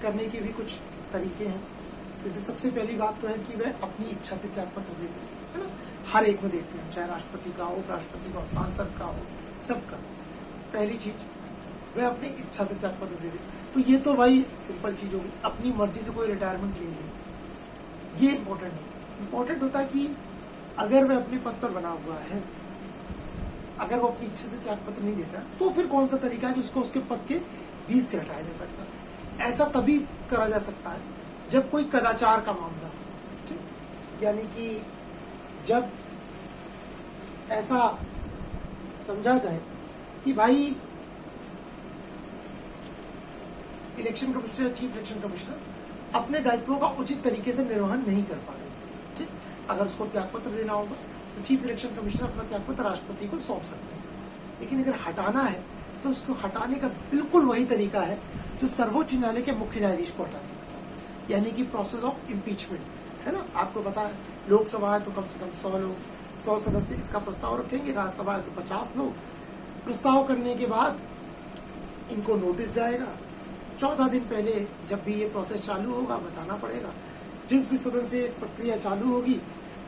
करने के भी कुछ तरीके हैं। जैसे सबसे पहली बात तो है कि वह अपनी इच्छा से त्याग पत्र देते हैं, है ना। हर एक में देखते हैं, चाहे राष्ट्रपति का हो, उपराष्ट्रपति का हो, सांसद का हो, सबका। पहली चीज वह अपनी इच्छा से त्याग पत्र दे दे। तो ये तो भाई सिंपल चीज होगी, अपनी मर्जी से कोई रिटायरमेंट ले ले, ये इंपॉर्टेंट नहीं। इंपॉर्टेंट होता है कि अगर वह अपने पद पर बना हुआ है, अगर वो अपनी इच्छा से त्याग पत्र नहीं देता तो फिर कौन सा तरीका है कि उसको उसके पद के बीच से हटाया जा सकता है। ऐसा तभी करा जा सकता है जब कोई कदाचार का मामला हो, ठीक। यानी कि जब ऐसा समझा जाए कि भाई इलेक्शन कमिश्नर या चीफ इलेक्शन कमिश्नर अपने दायित्वों का उचित तरीके से निर्वहन नहीं कर पा रहे, ठीक। अगर उसको त्यागपत्र देना होगा तो चीफ इलेक्शन कमिश्नर अपना त्यागपत्र राष्ट्रपति को सौंप सकते हैं। लेकिन अगर हटाना है तो उसको हटाने का बिल्कुल वही तरीका है जो सर्वोच्च न्यायालय के मुख्य न्यायाधीश को हटाने का था, यानी कि प्रोसेस ऑफ इम्पीचमेंट, है ना। आपको पता है लोकसभा है तो कम से कम 100 लोग, 100 सदस्य इसका प्रस्ताव रखेंगे, राज्यसभा है तो 50 लोग। प्रस्ताव करने के बाद इनको नोटिस जाएगा, 14 दिन पहले जब भी ये प्रोसेस चालू होगा बताना पड़ेगा। जिस भी सदन से प्रक्रिया चालू होगी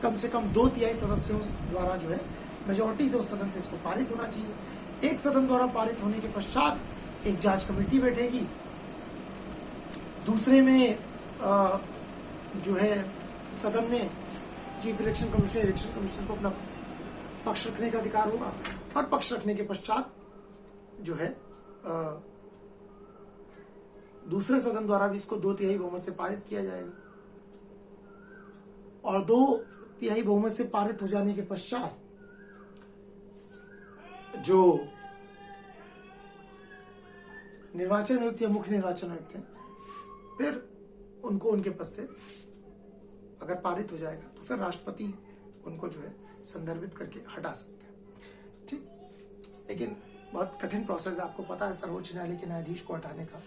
कम से कम 2/3 सदस्यों द्वारा जो है मेजोरिटी से उस सदन से इसको पारित होना चाहिए। एक सदन द्वारा पारित होने के पश्चात एक जांच कमेटी बैठेगी, दूसरे में जो है सदन में चीफ इलेक्शन कमिश्नर को अपना पक्ष रखने का अधिकार होगा, और पक्ष रखने के पश्चात जो है दूसरे सदन द्वारा भी इसको 2/3 बहुमत से पारित किया जाएगा। और 2 तिहाई बहुमत से पारित हो जाने के पश्चात जो निर्वाचन आयुक्त या मुख्य निर्वाचन आयुक्त हैं, फिर उनको उनके पद से अगर पारित हो जाएगा तो फिर राष्ट्रपति उनको जो है संदर्भित करके हटा सकते हैं। ठीक, लेकिन बहुत कठिन प्रोसेस है, आपको पता है सर्वोच्च न्यायालय के न्यायाधीश को हटाने का।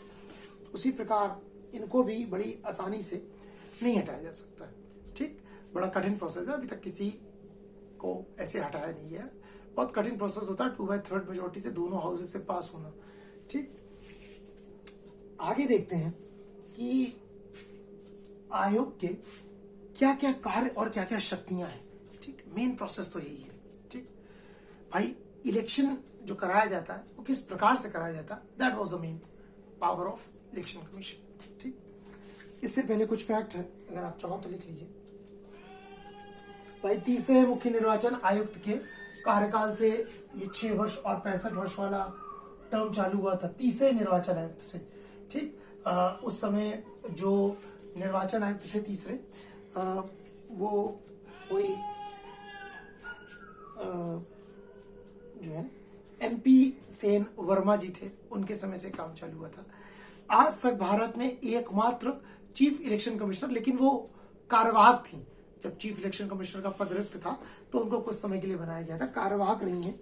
उसी प्रकार इनको भी बड़ी आसानी से नहीं हटाया जा सकता है। ठीक, बड़ा कठिन प्रोसेस है, अभी तक किसी को ऐसे हटाया नहीं है। बहुत कठिन प्रोसेस होता है 2/3 मेजोरिटी से दोनों हाउसेस से पास होना। ठीक, आगे देखते हैं कि आयोग के क्या क्या कार्य और क्या क्या शक्तियां हैं। ठीक, मेन प्रोसेस तो यही है। ठीक भाई, इलेक्शन जो कराया जाता है वो किस प्रकार से कराया जाता है, that was the main power of election commission. ठीक, इससे पहले कुछ फैक्ट है, अगर आप चाहो तो लिख लीजिए। भाई, तीसरे मुख्य निर्वाचन आयुक्त के कार्यकाल से ये 6 वर्ष और 65 वर्ष वाला टर्म चालू हुआ था तीसरे निर्वाचन आयुक्त से। ठीक, उस समय जो निर्वाचन आयुक्त थे तीसरे, वो कोई जो है MP सेन वर्मा जी थे, उनके समय से काम चालू हुआ था। आज तक भारत में एकमात्र चीफ इलेक्शन कमिश्नर, लेकिन वो कार्यवाहक थी। जब चीफ इलेक्शन कमिश्नर का पद रिक्त था तो उनको कुछ समय के लिए बनाया गया था, कार्यवाहक नहीं है।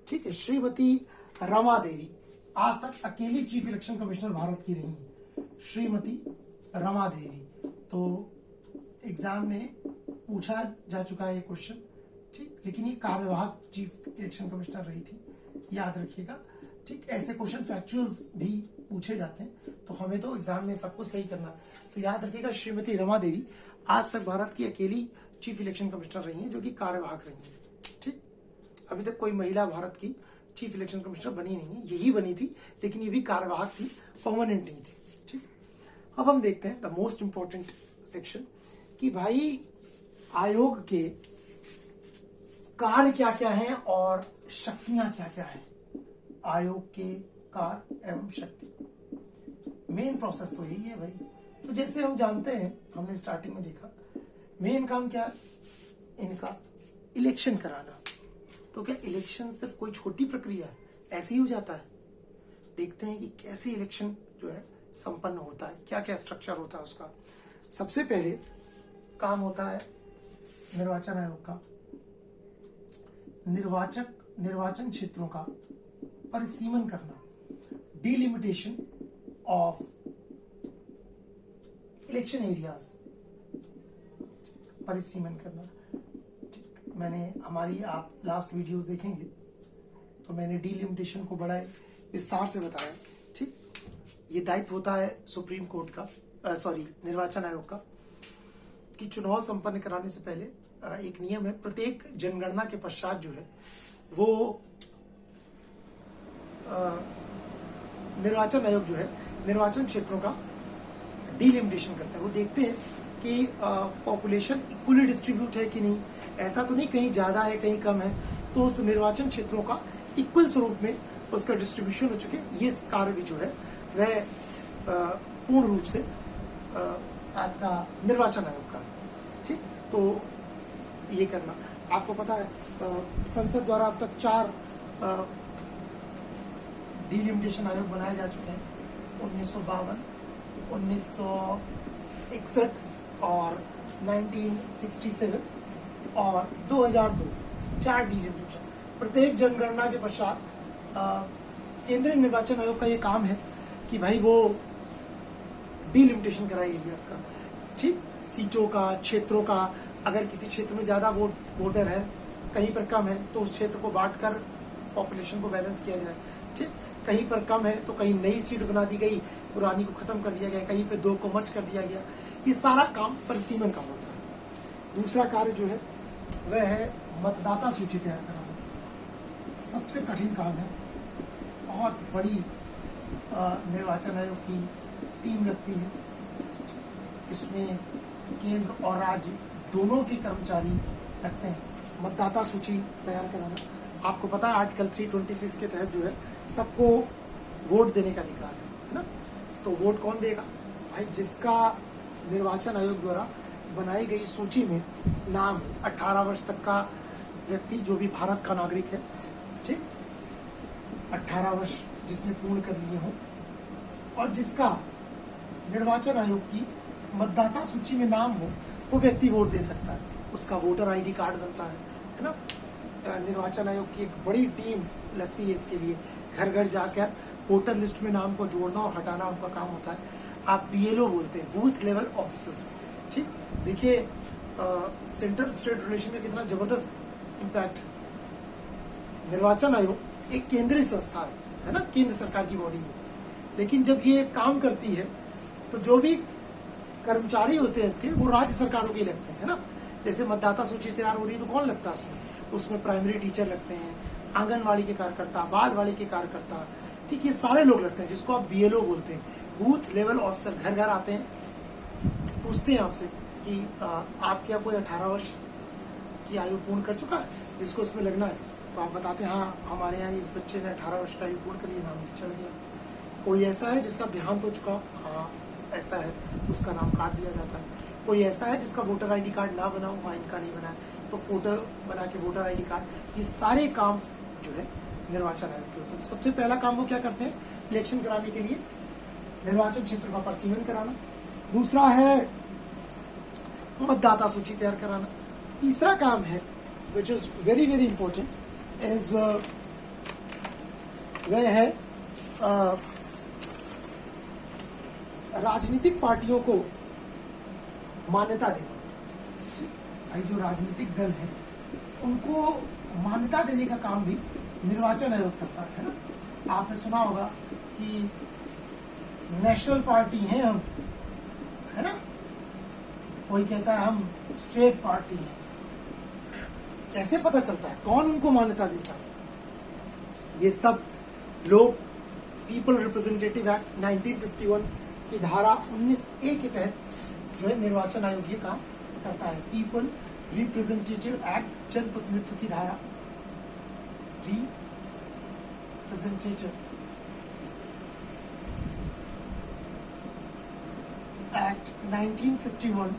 ठीक है, श्रीमती रमा देवी आज तक अकेली चीफ इलेक्शन कमिश्नर भारत की रही है, श्रीमती रमा देवी। तो एग्जाम में पूछा जा चुका है ये क्वेश्चन। ठीक, लेकिन ये कार्यवाहक चीफ इलेक्शन कमिश्नर रही थी, याद रखिएगा। ठीक, ऐसे क्वेश्चन फैक्चुअल्स भी पूछे जाते हैं, तो हमें तो एग्जाम में सबको सही करना है। तो याद रखिएगा, श्रीमती रमा देवी आज तक भारत की अकेली चीफ इलेक्शन कमिश्नर रही है जो कि कार्यवाहक रही है। ठीक, अभी तक कोई महिला भारत की चीफ इलेक्शन कमिश्नर बनी नहीं है, यही बनी थी, लेकिन ये भी कार्यवाहक थी, परमानेंट नहीं थी। ठीक, अब हम देखते हैं द मोस्ट इंपॉर्टेंट सेक्शन कि भाई आयोग के कार्य क्या क्या हैं और शक्तियां क्या क्या हैं। आयोग के कार्य एवं शक्ति, मेन प्रोसेस तो यही है भाई। तो जैसे हम जानते हैं, हमने स्टार्टिंग में देखा, मेन काम क्या है इनका, इलेक्शन कराना। तो क्या इलेक्शन सिर्फ कोई छोटी प्रक्रिया है, ऐसे ही हो जाता है? देखते हैं कि कैसे इलेक्शन जो है संपन्न होता है, क्या क्या स्ट्रक्चर होता है उसका। सबसे पहले काम होता है निर्वाचन आयोग का, निर्वाचन क्षेत्रों का परिसीमन करना, डिलिमिटेशन ऑफ इलेक्शन एरियाज, परिसीमन करना। ठीक, मैंने हमारी आप लास्ट वीडियोस देखेंगे तो मैंने डिलिमिटेशन को बड़ा विस्तार से बताया। ठीक, ये दायित्व होता है सुप्रीम कोर्ट का, निर्वाचन आयोग का, कि चुनाव संपन्न कराने से पहले एक नियम है, प्रत्येक जनगणना के पश्चात जो है वो निर्वाचन आयोग जो है निर्वाचन क्षेत्रों का डिलिमिटेशन करता है। वो देखते हैं कि पॉपुलेशन इक्वली डिस्ट्रीब्यूट है कि नहीं, ऐसा तो नहीं कहीं ज्यादा है कहीं कम है, तो उस निर्वाचन क्षेत्रों का इक्वल स्वरूप में उसका डिस्ट्रीब्यूशन हो चुके। ये कार्य भी जो है वह पूर्ण रूप से आपका निर्वाचन आयोग का है। ठीक, तो ये करना आपको पता है, संसद द्वारा अब तक 4 डिलिमिटेशन आयोग बनाए जा चुके हैं, 1952, 1961 और 1967 और 2002, 4 डिलिमिटेशन। प्रत्येक जनगणना के पश्चात केंद्रीय निर्वाचन आयोग का ये काम है कि भाई वो डिलिमिटेशन कराए एरियाज का। ठीक, सीटों का, क्षेत्रों का, अगर किसी क्षेत्र में ज्यादा वोटर है, कहीं पर कम है, तो उस क्षेत्र को बांटकर पॉपुलेशन को बैलेंस किया जाए। ठीक, कहीं पर कम है तो कहीं नई सीट बना दी गई, पुरानी को खत्म कर दिया गया, कहीं पे 2 को मर्ज कर दिया गया। ये सारा काम परिसीमन का होता है। दूसरा कार्य जो है वह है मतदाता सूची तैयार कराना। सबसे कठिन काम है, बहुत बड़ी निर्वाचन आयोग की टीम लगती है। इसमें केंद्र और राज्य दोनों के कर्मचारी लगते हैं। मतदाता सूची तैयार कराना, आपको पता है आर्टिकल 326 के तहत जो है सबको वोट देने का अधिकार है ना। तो वोट कौन देगा भाई? जिसका निर्वाचन आयोग द्वारा बनाई गई सूची में नाम 18 वर्ष तक का व्यक्ति जो भी भारत का नागरिक है, ठीक, 18 वर्ष जिसने पूर्ण कर लिए हो और जिसका निर्वाचन आयोग की मतदाता सूची में नाम हो, वो व्यक्ति वोट दे सकता है। उसका वोटर आईडी कार्ड बनता है ना। निर्वाचन आयोग की एक बड़ी टीम लगती है इसके लिए, घर घर जाकर वोटर लिस्ट में नाम को जोड़ना और हटाना उनका काम होता है। आप BLO बोलते हैं, बूथ लेवल ऑफिसर्स, ठीक। देखिए सेंट्रल स्टेट रिलेशन में कितना जबरदस्त इम्पैक्ट है। निर्वाचन आयोग एक केंद्रीय संस्था है ना, केंद्र सरकार की बॉडी है, लेकिन जब ये काम करती है तो जो भी कर्मचारी होते हैं इसके, वो राज्य सरकारों के लगते हैं ना। जैसे मतदाता सूची तैयार हो रही है तो कौन लगता है उसमें प्राइमरी टीचर लगते हैं, आंगनवाड़ी के कार्यकर्ता, बालवाड़ी के कार्यकर्ता, ठीक, ये सारे लोग लगते हैं, जिसको आप BLO बोलते हैं, बूथ लेवल ऑफिसर। घर घर आते हैं, पूछते हैं आपसे कि आप क्या कोई 18 वर्ष की आयु पूर्ण कर चुका है जिसको उसमें लगना है, तो आप बताते हैं हाँ हमारे यहाँ इस बच्चे ने 18 वर्ष का आयु पूर्ण कर लिया, नाम चल गया। कोई ऐसा है जिसका देहांत हो चुका, हाँ ऐसा है, तो उसका नाम काट दिया जाता है। कोई ऐसा है जिसका वोटर आईडी कार्ड ना बना हो, हाँ इनका नहीं बना है, तो फोटो बना के वोटर आईडी कार्ड, ये सारे काम जो है निर्वाचन आयोग के होते हैं। तो सबसे पहला काम वो क्या करते हैं, इलेक्शन कराने के लिए निर्वाचन क्षेत्र का परिसीमन कराना। दूसरा है मतदाता सूची तैयार कराना। तीसरा काम है which is very very important is वह है राजनीतिक पार्टियों को मान्यता देना। भाई जो राजनीतिक दल है उनको मान्यता देने का काम भी निर्वाचन आयोग करता है ना। आपने सुना होगा कि नेशनल पार्टी हैं हम, है ना, कोई कहता है हम स्टेट पार्टी हैं। कैसे पता चलता है, कौन उनको मान्यता देता है? ये सब लोग पीपल रिप्रेजेंटेटिव एक्ट 1951 की धारा 19A के तहत जो है निर्वाचन आयोग ये काम करता है। पीपल रिप्रेजेंटेटिव एक्ट, जनप्रतिनिधित्व की धारा, रिप्रेजेंटेटिव एक्ट 1951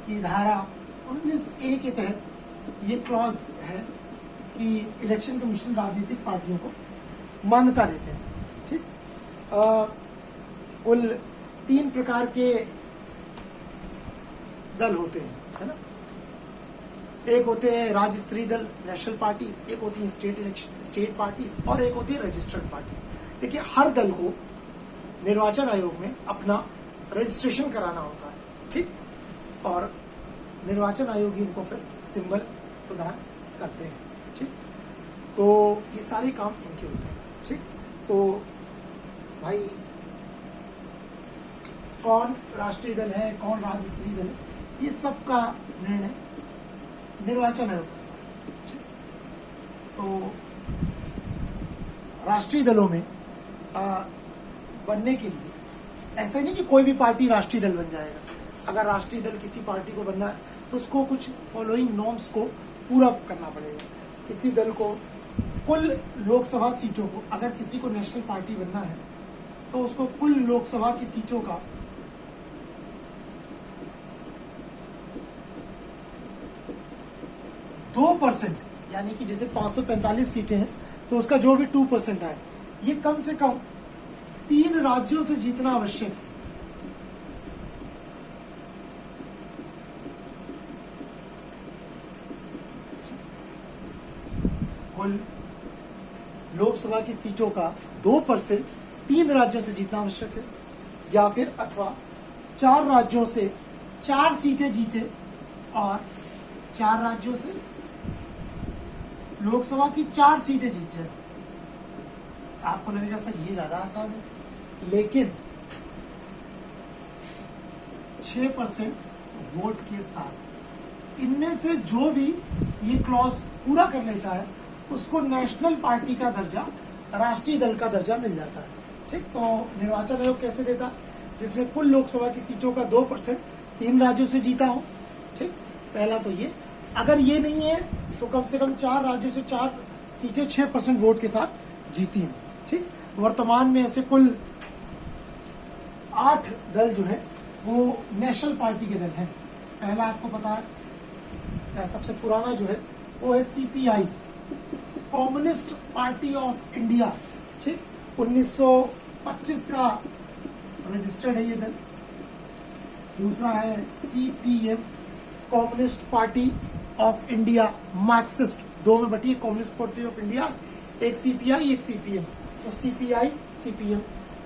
की धारा 19A के तहत ये क्लॉज है कि इलेक्शन कमीशन राजनीतिक पार्टियों को मान्यता देते हैं, ठीक। कुल 3 प्रकार के दल होते हैं, है ना। एक होते हैं राज्य स्तरीय दल, नेशनल पार्टीज, एक होती है स्टेट पार्टीज, और एक होती है रजिस्टर्ड पार्टीज। देखिए हर दल को निर्वाचन आयोग में अपना रजिस्ट्रेशन कराना होता है, ठीक, और निर्वाचन आयोग ही उनको फिर सिंबल प्रदान करते हैं, ठीक। तो ये सारे काम इनके होते हैं, ठीक। तो भाई कौन राष्ट्रीय दल है, कौन राज्य स्तरीय दल है, ये सब का निर्णय निर्वाचन आयोग करता है। तो राष्ट्रीय दलों में बनने के लिए ऐसा ही नहीं कि कोई भी पार्टी राष्ट्रीय दल बन जाएगा। अगर राष्ट्रीय दल किसी पार्टी को बनना है तो उसको कुछ फॉलोइंग नॉर्म्स को पूरा करना पड़ेगा। किसी दल को कुल लोकसभा सीटों को, अगर किसी को नेशनल पार्टी बनना है तो उसको कुल लोकसभा की सीटों का 2%, यानी कि जैसे 545 सीटें हैं तो उसका जो भी 2% आए, ये कम से कम 3 राज्यों से जीतना आवश्यक है। कुल लोकसभा की सीटों का 2% 3 राज्यों से जीतना आवश्यक है, या फिर अथवा 4 राज्यों से 4 सीटें जीते और 4 राज्यों से लोकसभा की 4 सीटें जीत जाए। आपको लगेगा सर ये ज्यादा आसान है, लेकिन 6% वोट के साथ इनमें से जो भी ये क्लॉज पूरा कर लेता है उसको नेशनल पार्टी का दर्जा, राष्ट्रीय दल का दर्जा मिल जाता है, ठीक। तो निर्वाचन आयोग कैसे देता है? जिसने कुल लोकसभा की सीटों का 2% 3 राज्यों से जीता हो, ठीक। पहला तो ये, अगर ये नहीं है तो कम से कम 4 राज्यों से 4 सीटें 6% वोट के साथ जीती हैं, ठीक। वर्तमान में ऐसे कुल 8 दल जो है वो नेशनल पार्टी के दल हैं। पहला आपको पता है सबसे पुराना जो है वो है CPI, communist party of India, ठीक, 1925 का रजिस्टर्ड है ये दल। दूसरा है CPM, communist party of India, Marxist, दो में बटी है कम्युनिस्ट पार्टी ऑफ इंडिया, एक CPI एक CPM। तो CPI CPM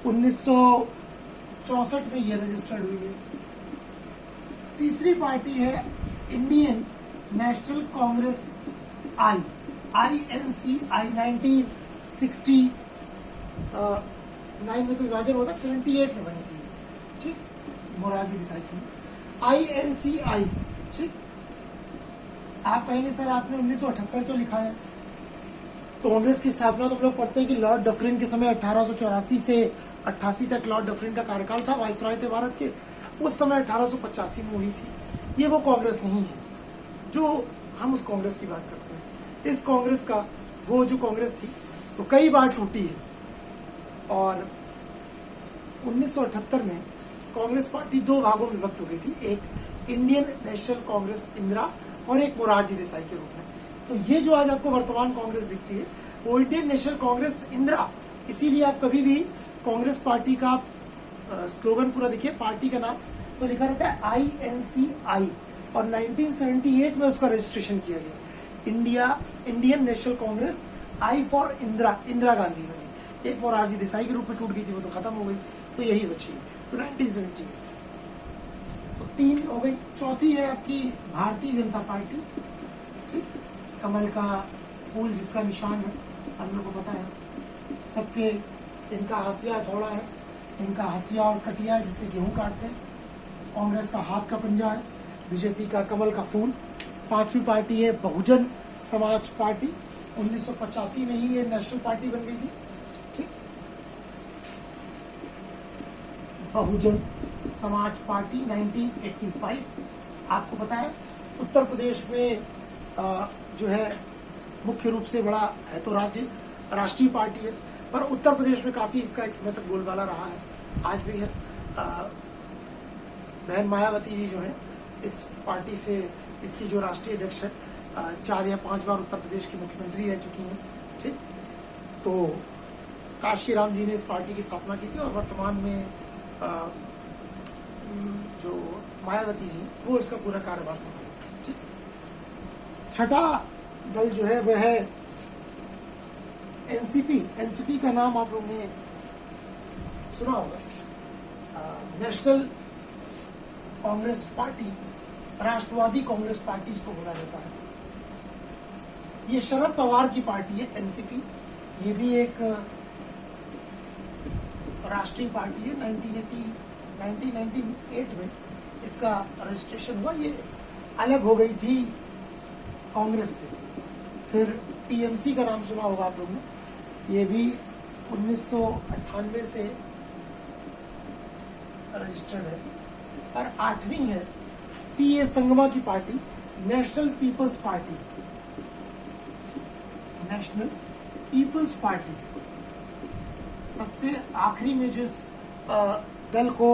1964 में ये रजिस्टर्ड हुई है। तीसरी पार्टी है इंडियन नेशनल कांग्रेस, INCI, 1969 में तो विभाजन होता, 78 में बनी थी, ठीक, मोरारजी देसाई से। INCI, ठीक। आप कहेंगे सर आपने 1978 क्यों लिखा है? कांग्रेस की स्थापना तो हम लोग पढ़ते हैं कि लॉर्ड डफरिन के समय 1884 से 88 तक लॉर्ड डफरिन का कार्यकाल था, वाइसरॉय थे भारत के। उस समय 1885 में हुई थी। ये वो कांग्रेस नहीं है जो हम उस कांग्रेस की बात करते हैं। इस कांग्रेस का वो जो कांग्रेस थी तो कई बार टूटी है, और 1978 में कांग्रेस पार्टी दो भागों में विभक्त हो गई थी, एक इंडियन नेशनल कांग्रेस इंदिरा और एक मोरारजी देसाई के रूप में। तो ये जो आज आपको वर्तमान कांग्रेस दिखती है वो इंडियन नेशनल कांग्रेस इंदिरा। इसीलिए आप कभी भी कांग्रेस पार्टी का स्लोगन पूरा देखिए, पार्टी का नाम तो लिखा रहता है INCI, और 1978 में उसका रजिस्ट्रेशन किया गया, Indian National Congress, I for Indira, Indira Gandhi बनी। एक मोरारजी देसाई के रूप में टूट गई थी, वो तो खत्म हो गई, तो यही बची। तो 1970 तो 3 हो गई। चौथी है आपकी भारतीय जनता पार्टी, ठीक, कमल का फूल जिसका निशान है, हम लोग को पता है सबके। इनका हसिया थोड़ा है, इनका हसिया और कटिया है जिससे गेहूं काटते हैं। कांग्रेस का हाथ का पंजा है, बीजेपी का कमल का फूल। पांचवी पार्टी है बहुजन समाज पार्टी, 1985 में ही ये नेशनल पार्टी बन गई थी, ठीक। बहुजन समाज पार्टी 1985। आपको पता है उत्तर प्रदेश में जो है मुख्य रूप से बड़ा है तो राष्ट्रीय पार्टी है, पर उत्तर प्रदेश में काफी इसका एक समय तक बोलबाला रहा है, आज भी है। बहन मायावती जी जो है इस पार्टी से, इसकी जो राष्ट्रीय अध्यक्ष है, 4 या 5 बार उत्तर प्रदेश की मुख्यमंत्री रह चुकी हैं, ठीक। तो काशीराम जी ने इस पार्टी की स्थापना की थी, और वर्तमान में जो मायावती जी वो इसका पूरा कार्यभार संभालेंगे, ठीक। छठा दल जो है वह है एनसीपी का नाम आप लोगों ने सुना होगा, नेशनल कांग्रेस पार्टी, राष्ट्रवादी कांग्रेस पार्टी इसको बोला जाता है। ये शरद पवार की पार्टी है एनसीपी। ये भी एक राष्ट्रीय पार्टी है। 1998 में इसका रजिस्ट्रेशन हुआ। ये अलग हो गई थी कांग्रेस से। फिर टीएमसी का नाम सुना होगा आप लोगों ने, ये भी 1998 से रजिस्टर्ड है। और 8वीं है पीए संगमा की पार्टी, नेशनल पीपल्स पार्टी, नेशनल पीपल्स पार्टी। सबसे आखिरी में जिस दल को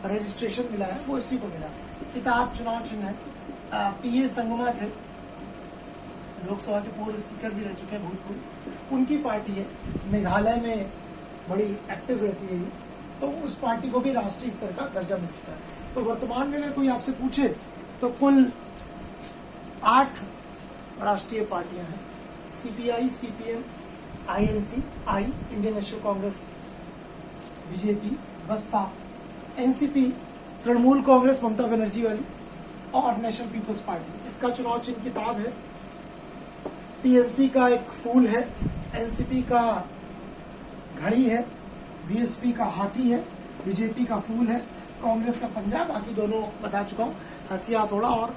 रजिस्ट्रेशन मिला है वो इसी को मिला। किताब चुनाव चिन्ह है। पीए संगमा थे, लोकसभा के पूर्व स्पीकर भी रह चुके हैं भूतपूर्व, उनकी पार्टी है। मेघालय में बड़ी एक्टिव रहती है ये, तो उस पार्टी को भी राष्ट्रीय स्तर का दर्जा मिल चुका है। तो वर्तमान में अगर कोई आपसे पूछे तो कुल 8 राष्ट्रीय पार्टियां हैं। CPI, CPM, INCI, Indian National Congress, BJP, Basapa, NCP, Trinamool Congress Mamata Banerjee वाली, और नेशनल पीपल्स पार्टी। इसका चुनाव चिन्ह किताब है। टीएमसी का एक फूल है, एनसीपी का घड़ी है, बीएसपी का हाथी है, बीजेपी का फूल है, कांग्रेस का पंजा। बाकी दोनों बता चुका हूँ, हसिया हथौड़ा और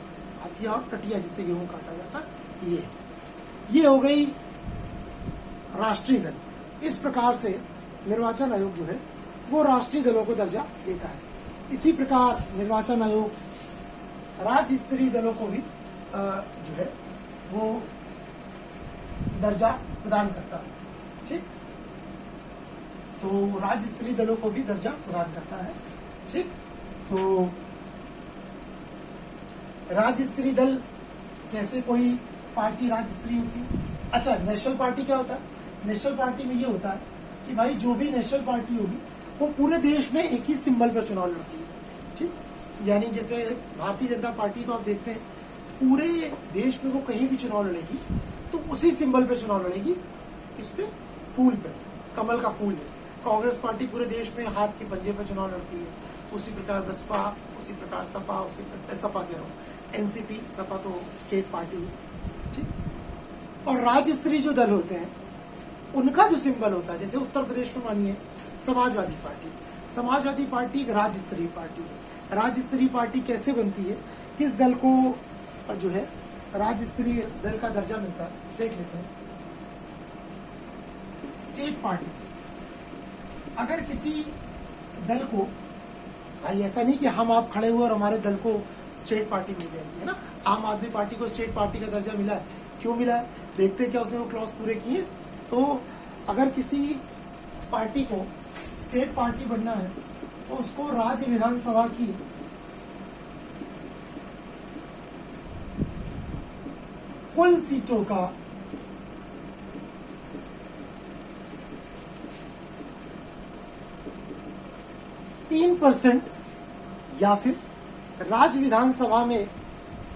कटिया जिससे गेहूं काटा जाता है। ये हो गई राष्ट्रीय दल। इस प्रकार से निर्वाचन आयोग जो है वो राष्ट्रीय दलों को दर्जा देता है। इसी प्रकार निर्वाचन आयोग राज्य स्तरीय दलों को भी जो है वो दर्जा प्रदान करता है, ठीक। तो राज्य स्तरीय दलों को भी दर्जा प्रदान करता है, ठीक। तो राज्य स्तरीय दल कैसे कोई पार्टी राज्य स्तरीय होती है? अच्छा, नेशनल पार्टी क्या होता है? नेशनल पार्टी में ये होता है कि भाई जो भी नेशनल पार्टी होगी वो पूरे देश में एक ही सिंबल पर चुनाव लड़ती है, ठीक। यानी जैसे भारतीय जनता पार्टी तो आप देखते हैं पूरे देश में वो कहीं भी चुनाव लड़ेगी तो उसी सिंबल पे चुनाव लड़ेगी, इस पे फूल पे, कमल का फूल है। कांग्रेस पार्टी पूरे देश में हाथ के पंजे पे चुनाव लड़ती है, उसी प्रकार बसपा, उसी प्रकार सपा, उसी प्रकार सपा कह रहा हूँ, एनसीपी, सपा तो स्टेट पार्टी है, ठीक। और राज्य स्तरीय जो दल होते हैं उनका जो सिंबल होता है, जैसे उत्तर प्रदेश में मानिए समाजवादी पार्टी, समाजवादी पार्टी एक राज्य स्तरीय पार्टी है। राज्य स्तरीय पार्टी कैसे बनती है, किस दल को जो है राज्य स्तरीय दल का दर्जा मिलता है, देख लेते हैं। स्टेट पार्टी, अगर किसी दल को, भाई ऐसा नहीं कि हम आप खड़े हुए और हमारे दल को स्टेट पार्टी मिल जाएगी, है ना। आम आदमी पार्टी को स्टेट पार्टी का दर्जा मिला है, क्यों मिला है, देखते हैं क्या उसने वो क्लॉज पूरे किए। तो अगर किसी पार्टी को स्टेट पार्टी बनना है तो उसको राज्य विधानसभा की कुल सीटों का 3% या फिर राज्य विधानसभा में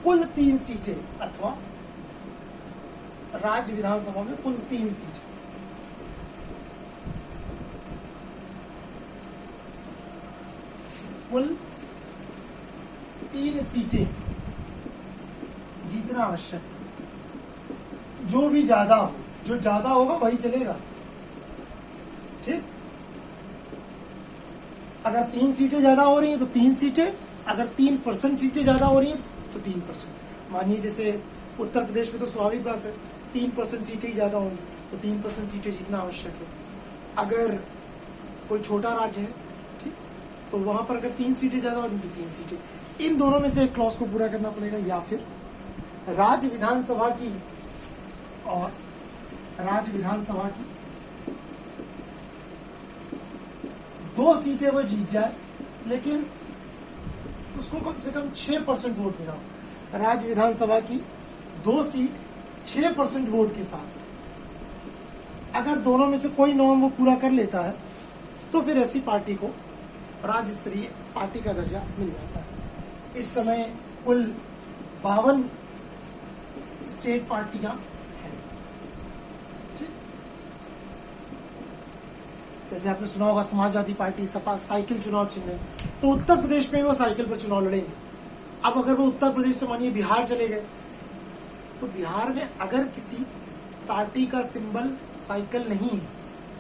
कुल 3 सीटें, अथवा राज्य विधानसभा में कुल 3 सीटें, कुल 3 सीटें जीतना आवश्यक है। जो भी ज्यादा हो, जो ज्यादा होगा वही चलेगा, ठीक। अगर 3 सीटें ज्यादा हो रही हैं तो 3 सीटें, अगर 3% सीटें ज्यादा हो रही हैं तो 3%। मानिए जैसे उत्तर प्रदेश में तो स्वाभाविक बात है 3% सीटें ही ज्यादा होंगी, तो 3% सीटें जीतना आवश्यक है। अगर कोई छोटा राज्य है, ठीक, तो वहां पर अगर 3 सीटें ज्यादा हो रही तो 3 सीटें। इन दोनों में से एक क्लॉज को पूरा करना पड़ेगा, या फिर राज्य विधानसभा की और राज्य विधानसभा की 2 सीटें वो जीत जाए, लेकिन उसको कम से कम 6% वोट मिला हो। राज्य विधानसभा की 2 सीट 6% वोट के साथ अगर दोनों में से कोई नॉर्म वो पूरा कर लेता है तो फिर ऐसी पार्टी को राज्य स्तरीय पार्टी का दर्जा मिल जाता है। इस समय कुल 52 स्टेट पार्टियां हैं, ठीक। जैसे आपने सुना होगा समाजवादी पार्टी, सपा साइकिल चुनाव चिन्ह है, तो उत्तर प्रदेश में वो साइकिल पर चुनाव लड़ेंगे। अब अगर वो उत्तर प्रदेश से मानिए बिहार चले गए, तो बिहार में अगर किसी पार्टी का सिंबल साइकिल नहीं है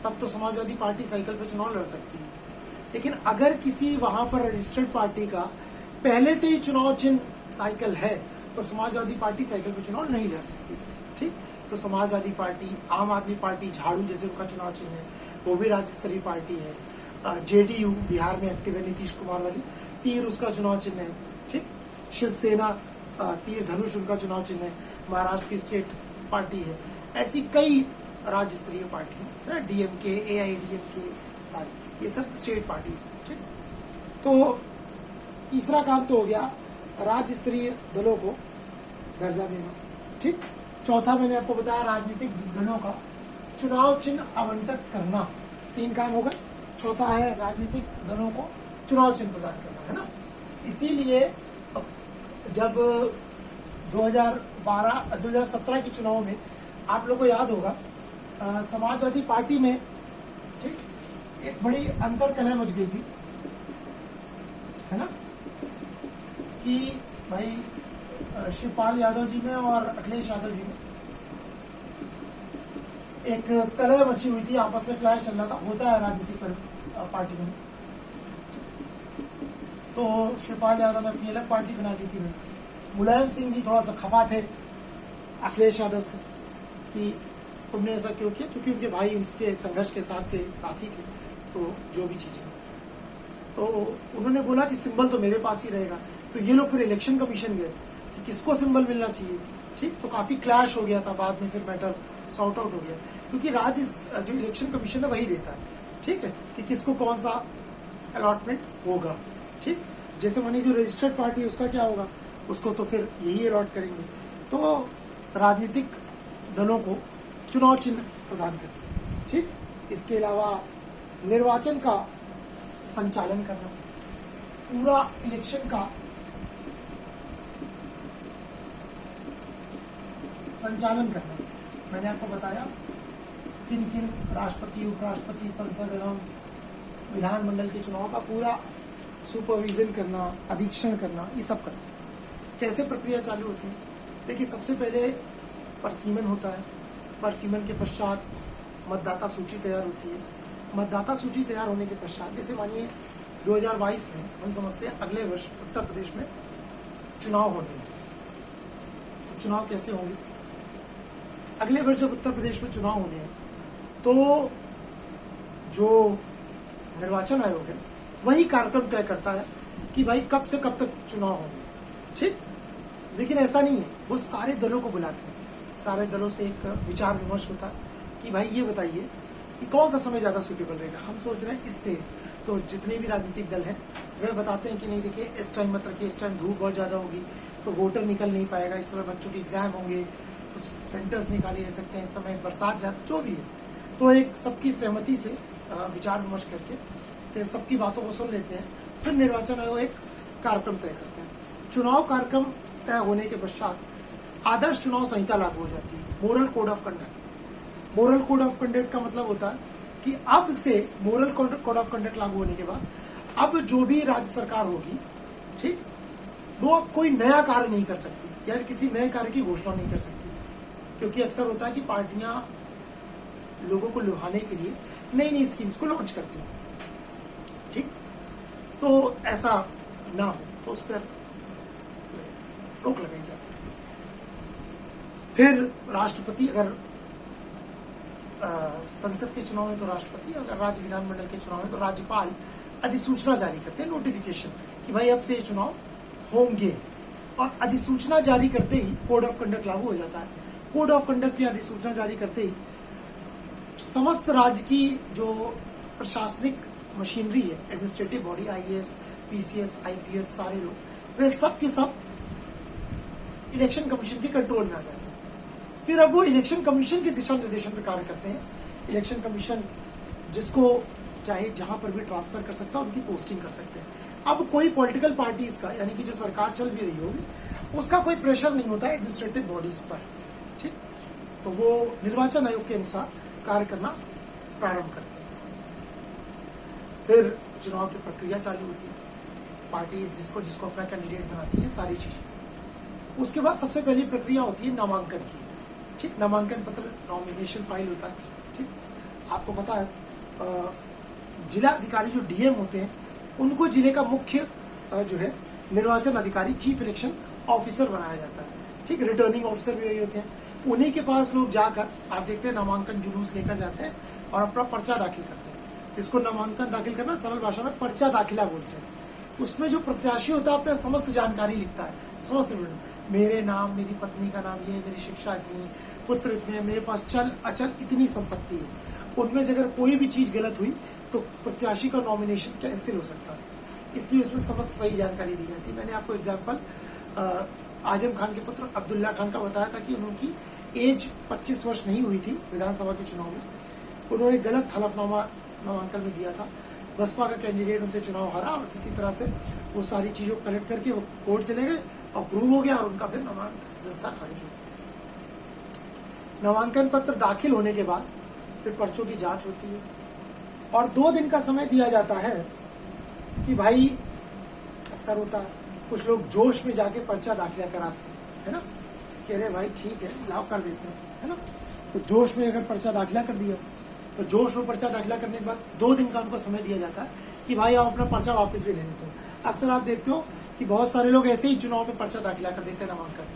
तब तो समाजवादी पार्टी साइकिल पर चुनाव लड़ सकती है। लेकिन अगर किसी वहां पर रजिस्टर्ड पार्टी का पहले से ही चुनाव चिन्ह साइकिल है तो समाजवादी पार्टी साइकिल पर चुनाव नहीं लड़ सकती, ठीक। तो समाजवादी पार्टी, आम आदमी पार्टी, झाड़ू जैसे उनका चुनाव चिन्ह है, वो भी राज्य स्तरीय पार्टी है। जेडीयू बिहार में एक्टिव है, नीतीश कुमार वाली, तीर उसका चुनाव चिन्ह है, ठीक। शिवसेना तीर धनुष उनका चुनाव चिन्ह है, महाराष्ट्र की स्टेट पार्टी है। ऐसी कई राज्य स्तरीय पार्टी है, डीएमके, एआईडीएमके, सारी ये सब स्टेट पार्टी है, ठीक। तो तीसरा काम तो हो गया राज्य स्तरीय दलों को दर्जा देना, ठीक। चौथा मैंने आपको बताया राजनीतिक दलों का चुनाव चिन्ह आवंटित करना। 3 काम हो गए। चौथा है राजनीतिक दलों को चुनाव चिन्ह प्रदान करना, है ना। इसीलिए जब 2017 के चुनाव में आप लोग को याद होगा समाजवादी पार्टी में, ठीक, एक बड़ी अंतर कलह मच गई थी, है ना, कि भाई शिवपाल यादव जी में और अखिलेश यादव जी में एक कलह मची हुई थी, आपस में क्लैश चल रहा था, होता है राजनीतिक पार्टी में। तो शिवपाल यादव ने अपनी अलग पार्टी बना दी थी। मुलायम सिंह जी थोड़ा सा खफा थे अखिलेश यादव से कि तुमने ऐसा क्यों किया, क्योंकि उनके भाई उनके संघर्ष के साथ थे, साथी थे, तो जो भी चीजें, तो उन्होंने बोला कि सिंबल तो मेरे पास ही रहेगा। तो ये लोग फिर इलेक्शन कमीशन गए कि किसको सिंबल मिलना चाहिए, ठीक। तो काफी क्लैश हो गया था, बाद में फिर मैटर सॉर्ट आउट हो गया, क्योंकि राज्य जो इलेक्शन कमीशन है वही देता है, ठीक है, कि किसको कौन सा अलॉटमेंट होगा, ठीक। जैसे मानिए जो रजिस्टर्ड पार्टी है उसका क्या होगा, उसको तो फिर यही अलॉट करेंगे। तो राजनीतिक दलों को चुनाव चिन्ह प्रदान करें। ठीक, इसके अलावा निर्वाचन का संचालन करना, पूरा इलेक्शन का संचालन करना। मैंने आपको बताया किन किन राष्ट्रपति, उपराष्ट्रपति, संसद एवं विधानमंडल के चुनाव का पूरा सुपरविजन करना, अधीक्षण करना, ये सब करते हैं। कैसे प्रक्रिया चालू होती है? देखिए, सबसे पहले परसीमन होता है। परसीमन के पश्चात मतदाता सूची तैयार होती है। मतदाता सूची तैयार होने के पश्चात, जैसे मानिए 2022 में हम समझते हैं अगले वर्ष उत्तर प्रदेश में चुनाव होने हैं। तो चुनाव कैसे होंगे? अगले वर्ष जब उत्तर प्रदेश में चुनाव होने हैं तो जो निर्वाचन आयोग है वही कार्यक्रम तय करता है कि भाई कब से कब तक चुनाव होंगे। ठीक, लेकिन ऐसा नहीं है, वो सारे दलों को बुलाते हैं। सारे दलों से एक विचार विमर्श होता है कि भाई ये बताइए कि कौन सा समय ज्यादा सूटेबल रहेगा। हम सोच रहे हैं इससे तो जितने भी राजनीतिक दल हैं वह बताते हैं कि नहीं, देखिए इस टाइम मत रखिए, इस टाइम धूप बहुत ज्यादा होगी तो वोटर निकल नहीं पाएगा, इस समय बच्चों के एग्जाम होंगे, तो सेंटर्स निकाले जा सकते हैं, इस समय बरसात जो भी है। तो एक सबकी सहमति से विचार विमर्श करके फिर सबकी बातों को सुन लेते हैं। फिर निर्वाचन आयोग एक कार्यक्रम तय करते हैं। चुनाव कार्यक्रम तय होने के पश्चात आदर्श चुनाव संहिता लागू हो जाती है, moral code of conduct. Moral code of conduct का मतलब होता है कि अब से मोरल कोड ऑफ कंडक्ट लागू होने के बाद अब जो भी राज्य सरकार होगी, ठीक, वो अब कोई नया कार्य नहीं कर सकती, यानी किसी नए कार्य की घोषणा नहीं कर सकती। क्योंकि अक्सर होता है कि पार्टियां लोगों को लुभाने के लिए नई नई स्कीम्स को लॉन्च करती हैं। ठीक, तो ऐसा ना हो तो उस पर रोक लगाई जाती है। फिर राष्ट्रपति, अगर संसद के चुनाव में तो राष्ट्रपति, अगर राज्य विधानमंडल के चुनाव में तो राज्यपाल अधिसूचना जारी करते हैं, नोटिफिकेशन, कि भाई अब से ये चुनाव होंगे। और अधिसूचना जारी करते ही कोड ऑफ कंडक्ट लागू हो जाता है। कोड ऑफ कंडक्ट की अधिसूचना जारी करते ही समस्त राज्य की जो प्रशासनिक मशीनरी है, administrative body, IAS, PCS, IPS, सारे लोग वे सब के सब इलेक्शन कमीशन के कंट्रोल में आ जाते हैं। फिर अब वो इलेक्शन कमीशन के दिशा निर्देशन पर कार्य करते हैं। इलेक्शन कमीशन जिसको चाहे जहां पर भी ट्रांसफर कर सकता है, उनकी पोस्टिंग कर सकते हैं। अब कोई पॉलिटिकल पार्टीज का, यानी कि जो सरकार चल भी रही होगी, उसका कोई प्रेशर नहीं होता है एडमिनिस्ट्रेटिव बॉडीज पर। ठीक, तो वो निर्वाचन आयोग के अनुसार कार्य करना प्रारंभ करते हैं। फिर चुनाव की प्रक्रिया चालू होती है। पार्टीज जिसको अपना कैंडिडेट बनाती है, सारी चीजें। उसके बाद सबसे पहली प्रक्रिया होती है नामांकन की। ठीक, नामांकन पत्र, नॉमिनेशन फाइल होता है। ठीक, आपको पता है जिला अधिकारी जो डीएम होते हैं उनको जिले का मुख्य जो है निर्वाचन अधिकारी, चीफ इलेक्शन ऑफिसर बनाया जाता है। ठीक, रिटर्निंग ऑफिसर भी वही होते हैं। उन्हीं के पास लोग जाकर, आप देखते हैं नामांकन जुलूस लेकर जाते हैं और अपना पर्चा दाखिल करते हैं। इसको नामांकन दाखिल करना सरल भाषा में पर्चा दाखिला बोलते हैं। उसमें जो प्रत्याशी होता है अपने समस्त जानकारी लिखता है, समस्त मेरे नाम, मेरी पत्नी का नाम ये, मेरी शिक्षा इतनी, पुत्र इतने, मेरे पास चल अचल इतनी संपत्ति है। उनमें से अगर कोई भी चीज गलत हुई तो प्रत्याशी का नॉमिनेशन कैंसिल हो सकता है। इसलिए उसमें समस्त सही जानकारी दी जाती है। मैंने आपको एग्जाम्पल आजम खान के पुत्र अब्दुल्ला खान का बताया था कि उनकी एज 25 वर्ष नहीं हुई थी विधानसभा के चुनाव में। उन्होंने गलत हलफनामा नामांकन में दिया था। बसपा का कैंडिडेट उनसे चुनाव हारा और किसी तरह से वो सारी चीजों को कलेक्ट करके वो कोर्ट चले गए, अप्रूव हो गया और उनका फिर नामांकन सदस्यता खारिज हो गई। नामांकन पत्र दाखिल होने के बाद फिर पर्चों की जांच होती है और 2 दिन का समय दिया जाता है कि भाई, अक्सर होता है कुछ लोग जोश में जाके पर्चा दाखिला कराते हैं, है ना, कह रहे भाई ठीक है लाओ कर देते हैं, है ना। तो जोश में अगर पर्चा दाखिला कर दिया तो जोश में पर्चा दाखिला करने के बाद 2 दिन का उनको समय दिया जाता है कि भाई आप अपना पर्चा वापस भी ले लेते हो। अक्सर आप देखते हो कि बहुत सारे लोग ऐसे ही चुनाव में पर्चा दाखिला कर देते हैं नामांकन।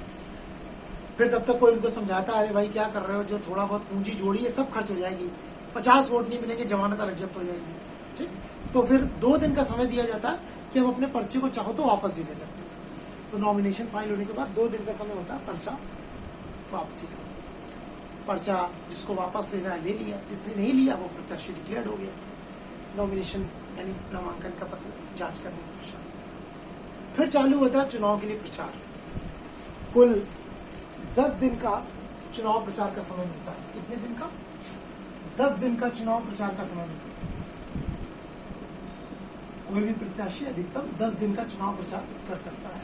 फिर तब तक कोई उनको समझाता है, भाई क्या कर रहे हो, जो थोड़ा बहुत पूंजी जोड़ी है सब खर्च हो जाएगी, 50 वोट नहीं मिलेंगे, जमानत अलग जब्त हो जाएगी। ठीक, तो फिर 2 दिन का समय दिया जाता है कि हम अपने पर्चे को चाहो तो वापस भी ले सकते हैं। तो नॉमिनेशन फाइल होने के बाद 2 दिन का समय होता है पर्चा वापसी का। पर्चा जिसको वापस लेना है ले लिया, जिसने नहीं लिया वो प्रत्याशी डिक्लेयर्ड हो गया। नॉमिनेशन यानी नामांकन का पत्र जांच करने के पश्चात फिर चालू होता है चुनाव के लिए प्रचार। कुल 10 दिन का चुनाव प्रचार का समय मिलता है। कितने दिन का? 10 दिन का चुनाव प्रचार का समय मिलता है। कोई भी प्रत्याशी अधिकतम 10 दिन का चुनाव प्रचार कर सकता है।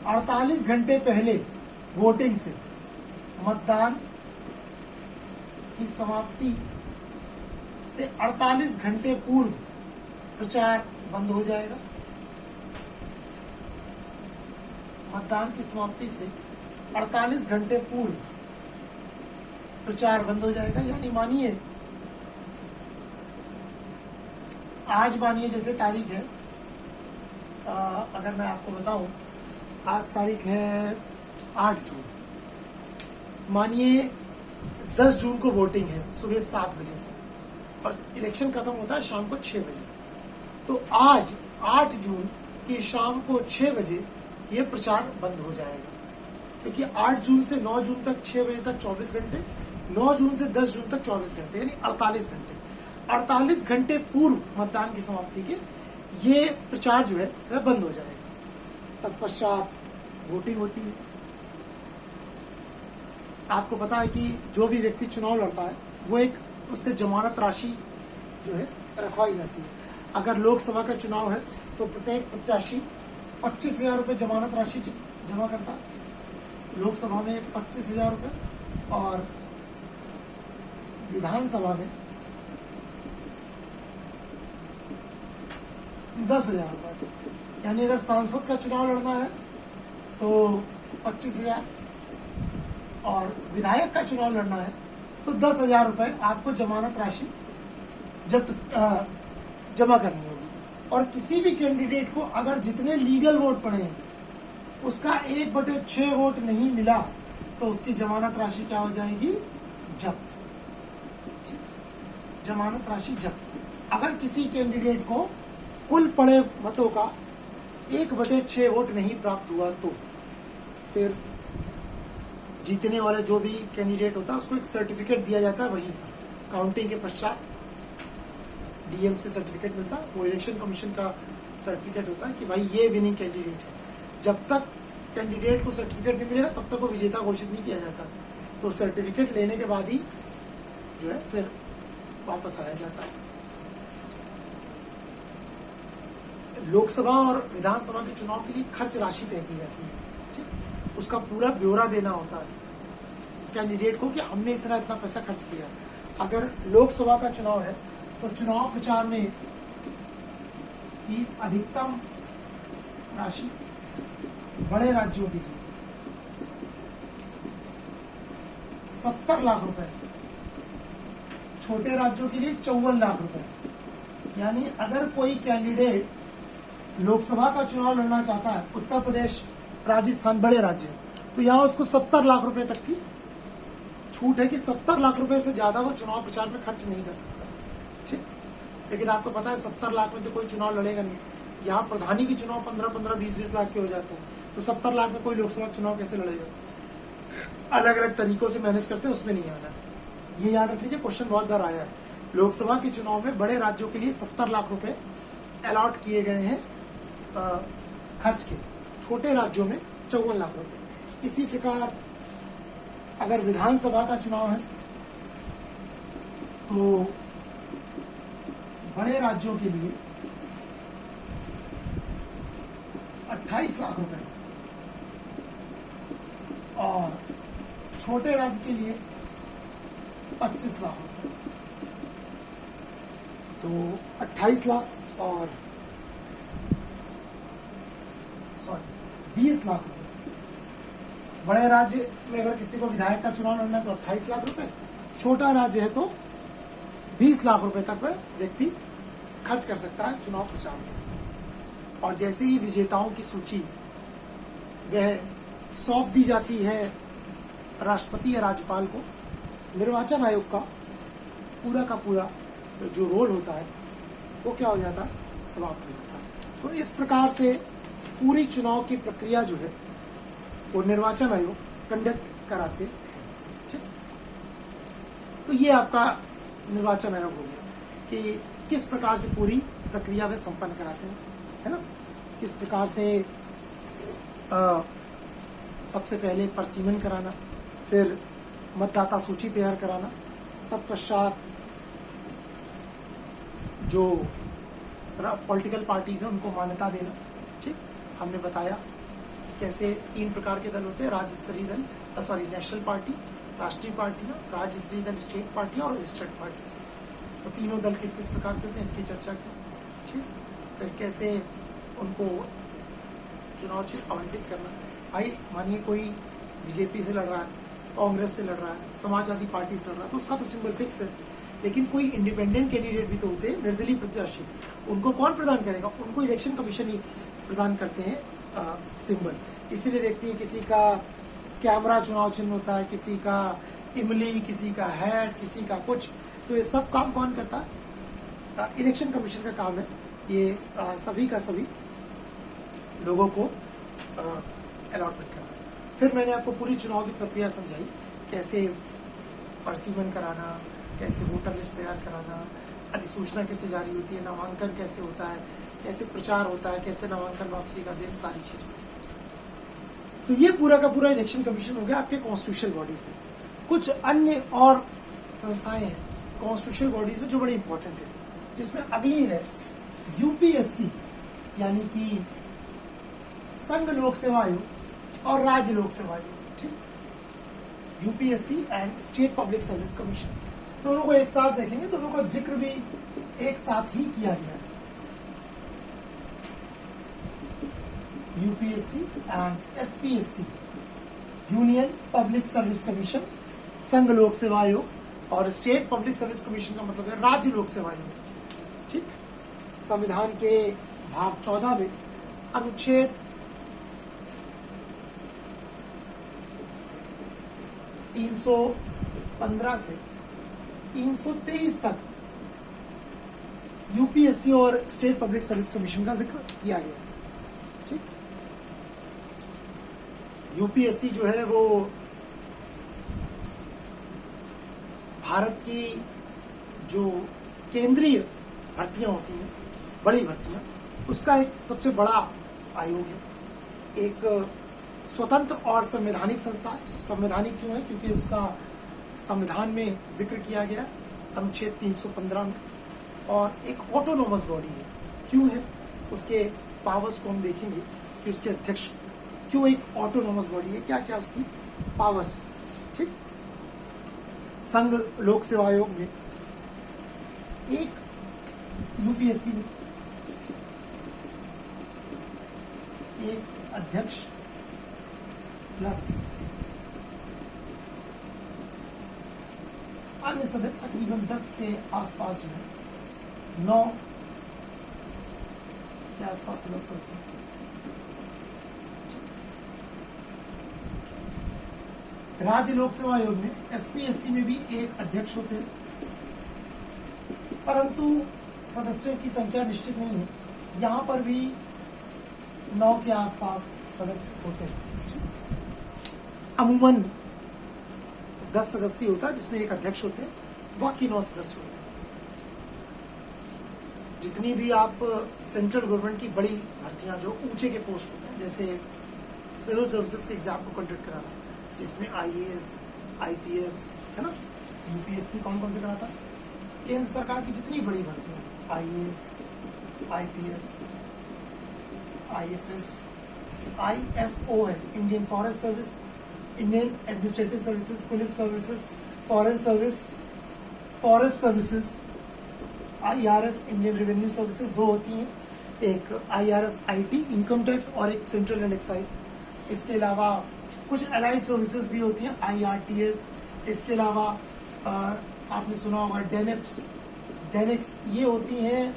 48 घंटे पहले वोटिंग से मतदान की समाप्ति से 48 घंटे पूर्व प्रचार बंद हो जाएगा। मतदान की समाप्ति से 48 घंटे पूर्व प्रचार बंद हो जाएगा। यानी मानिए आज मानिए जैसे तारीख है, अगर मैं आपको बताऊं, आज तारीख है 8 जून। मानिए 10 जून को वोटिंग है सुबह 7 बजे से और इलेक्शन खत्म होता है शाम को 6 बजे। तो आज 8 जून की शाम को 6 बजे ये प्रचार बंद हो जाएगा, क्योंकि 8 जून से 9 जून तक 6 बजे तक 24 घंटे, 9 जून से 10 जून तक 24 घंटे, यानी 48 घंटे। 48 घंटे पूर्व मतदान की समाप्ति के ये प्रचार जो है वह बंद हो जाएगा। तत्पश्चात वोटिंग होती है। आपको पता है कि जो भी व्यक्ति चुनाव लड़ता है वो एक उससे जमानत राशि जो है रखवाई जाती है। अगर लोकसभा का चुनाव है तो प्रत्येक प्रत्याशी 25,000 रुपये जमानत राशि जमा करता है। लोकसभा में 25,000 रुपये और विधानसभा में 10,000 रुपये। यानी अगर सांसद का चुनाव लड़ना है तो 25,000 और विधायक का चुनाव लड़ना है तो 10,000 रुपये आपको जमानत राशि जमा करनी होगी। और किसी भी कैंडिडेट को अगर जितने लीगल वोट पड़े हैं उसका 1/6 वोट नहीं मिला तो उसकी जमानत राशि क्या हो जाएगी? जब्त। जमानत राशि जब्त। अगर किसी कैंडिडेट को कुल पड़े मतों का 1/6 वोट नहीं प्राप्त हुआ तो फिर जीतने वाला जो भी कैंडिडेट होता है उसको एक सर्टिफिकेट दिया जाता है। वही काउंटिंग के पश्चात डीएम से सर्टिफिकेट मिलता है, वो इलेक्शन कमीशन का सर्टिफिकेट होता है कि भाई ये विनिंग कैंडिडेट है। जब तक कैंडिडेट को सर्टिफिकेट नहीं मिलेगा तब तक वो विजेता घोषित नहीं किया जाता। तो सर्टिफिकेट लेने के बाद ही जो है फिर वापस आया जाता है। लोकसभा और विधानसभा के चुनाव के लिए खर्च राशि तय की जाती है। ठीक, उसका पूरा ब्यौरा देना होता है कैंडिडेट को कि हमने इतना इतना पैसा खर्च किया। अगर लोकसभा का चुनाव है तो चुनाव प्रचार में की अधिकतम राशि बड़े राज्यों के लिए 70 लाख रुपए, छोटे राज्यों के लिए 54 लाख रुपए। यानी अगर कोई कैंडिडेट लोकसभा का चुनाव लड़ना चाहता है, उत्तर प्रदेश, राजस्थान बड़े राज्य, तो यहाँ उसको 70 लाख रुपए तक की छूट है कि 70 लाख रुपए से ज्यादा वो चुनाव प्रचार में खर्च नहीं कर सकता। ठीक, लेकिन आपको पता है 70 लाख में तो कोई चुनाव लड़ेगा नहीं। यहाँ प्रधानी के चुनाव 15-15, 20-20 लाख के हो जाते हैं, तो 70 लाख में कोई लोकसभा चुनाव कैसे लड़ेगा? अलग अलग तरीकों से मैनेज करते हैं, उसमें नहीं आना। ये याद रख लीजिए, क्वेश्चन बहुत बार आया है। लोकसभा के चुनाव में बड़े राज्यों के लिए 70 लाख रुपए अलॉट किए गए हैं खर्च के, छोटे राज्यों में 54 लाख रुपए। इसी प्रकार अगर विधानसभा का चुनाव है तो बड़े राज्यों के लिए 28 लाख रुपए और छोटे राज्य के लिए 25 लाख रुपए। तो 28 लाख और 20 लाख रुपए। बड़े राज्य में अगर किसी को विधायक का चुनाव लड़ना है तो 28 लाख रुपए, छोटा राज्य है तो 20 लाख रुपए तक वह व्यक्ति खर्च कर सकता है चुनाव प्रचार में। और जैसे ही विजेताओं की सूची वह सौंप दी जाती है राष्ट्रपति या राज्यपाल को, निर्वाचन आयोग का पूरा जो रोल होता है वो क्या हो जाता है? समाप्त हो जाता है। तो इस प्रकार से पूरी चुनाव की प्रक्रिया जो है वो निर्वाचन आयोग कंडक्ट कराते हैं। ठीक, तो ये आपका निर्वाचन आयोग हो गया कि किस प्रकार से पूरी प्रक्रिया वे संपन्न कराते हैं, है ना। किस प्रकार से सबसे पहले परसीमन कराना, फिर मतदाता सूची तैयार कराना, तत्पश्चात जो पॉलिटिकल पार्टीज हैं उनको मान्यता देना। ठीक, हमने बताया कैसे 3 प्रकार के दल होते हैं, राज्य स्तरीय दल, नेशनल पार्टी, राष्ट्रीय पार्टियां, राज्य स्तरीय दल, स्टेट पार्टियां और रजिस्टर्ड पार्टीज। तो तीनों दल किस किस प्रकार के होते हैं इसकी चर्चा की। ठीक, फिर कैसे उनको चुनाव चिन्ह आवंटित करना। भाई मानिए कोई बीजेपी से लड़ रहा है, कांग्रेस से लड़ रहा है, समाजवादी पार्टी से लड़ रहा है, तो उसका तो सिंबल फिक्स है। लेकिन कोई इंडिपेंडेंट कैंडिडेट भी तो होते हैं, निर्दलीय प्रत्याशी, उनको कौन प्रदान करेगा? उनको इलेक्शन कमीशन ही प्रदान करते हैं सिंबल। इसीलिए देखते हैं किसी का कैमरा चुनाव चिन्ह होता है, किसी का इमली, किसी का हैट, किसी का कुछ। तो ये सब काम कौन करता है? इलेक्शन कमीशन का काम है ये सभी का सभी लोगों को अलॉटमेंट करना। फिर मैंने आपको पूरी चुनाव की प्रक्रिया समझाई, कैसे परसीमन कराना, कैसे वोटर लिस्ट तैयार कराना, अधिसूचना कैसे जारी होती है, नामांकन कैसे होता है, कैसे प्रचार होता है, कैसे नामांकन वापसी का दिन, सारी चीजें। तो ये पूरा का पूरा इलेक्शन कमीशन हो गया आपके कॉन्स्टिट्यूशनल बॉडीज में। कुछ अन्य और संस्थाएं हैं कॉन्स्टिट्यूशनल बॉडीज में जो बड़ी इंपॉर्टेंट है, जिसमें अगली है यूपीएससी, यानी कि संघ लोक सेवा आयोग और राज्य लोक सेवा आयोग। ठीक, UPSC and state public service commission, दोनों को एक साथ देखेंगे, दोनों का जिक्र भी एक साथ ही किया गया है। UPSC and SPSC, union public service commission, संघ लोक सेवा आयोग, और स्टेट पब्लिक सर्विस कमीशन का मतलब है राज्य लोक सेवा आयोग। ठीक, संविधान के भाग 14 में अनुच्छेद 315 से 323 तक यूपीएससी और स्टेट पब्लिक सर्विस कमीशन का जिक्र किया गया है। ठीक, यूपीएससी जो है वो भारत की जो केंद्रीय भर्तियां होती हैं, बड़ी भर्तियां, उसका एक सबसे बड़ा आयोग है। एक स्वतंत्र और संवैधानिक संस्था है। संवैधानिक क्यों है? क्योंकि उसका संविधान में जिक्र किया गया अनुच्छेद 315 में, और एक ऑटोनोमस बॉडी है। क्यों है? उसके पावर्स को हम देखेंगे कि उसके अध्यक्ष क्यों एक ऑटोनोमस बॉडी है, क्या क्या उसकी पावर्स है। ठीक, संघ लोक सेवा आयोग में एक यूपीएससी में एक अध्यक्ष प्लस अन्य सदस्य तकरीबन 10 के आसपास जो है, 9 के आसपास सदस्य होते हैं। राज्य लोक सेवा आयोग में एसपीएससी में भी एक अध्यक्ष होते हैं, परंतु सदस्यों की संख्या निश्चित नहीं है। यहां पर भी 9 के आसपास सदस्य होते हैं। अमूमन 10 सदस्य होता है, जिसमें एक अध्यक्ष होते हैं, बाकी 9 सदस्य होते हैं। जितनी भी आप सेंट्रल गवर्नमेंट की बड़ी भर्तियां जो ऊंचे के पोस्ट होते हैं, जैसे सिविल सर्विसेज के एग्जाम को कंडक्ट कराना, जिसमें आईएएस, आईपीएस, है ना, यूपीएससी कौन कौन से कराता है? केंद्र सरकार की जितनी बड़ी भर्तियां, IAS, IPS, IFS, IFOS, Indian forest service, Indian administrative services, police services, foreign service, forest services, IRS, Indian revenue services, 2 होती हैं, एक आईआरएस आईटी, इनकम टैक्स, और एक सेंट्रल एंड एक्साइज। इसके अलावा कुछ अलाइड सर्विसेज भी होती हैं, आईआरटीएस। इसके अलावा आपने सुना होगा डेनिक्स, ये होती हैं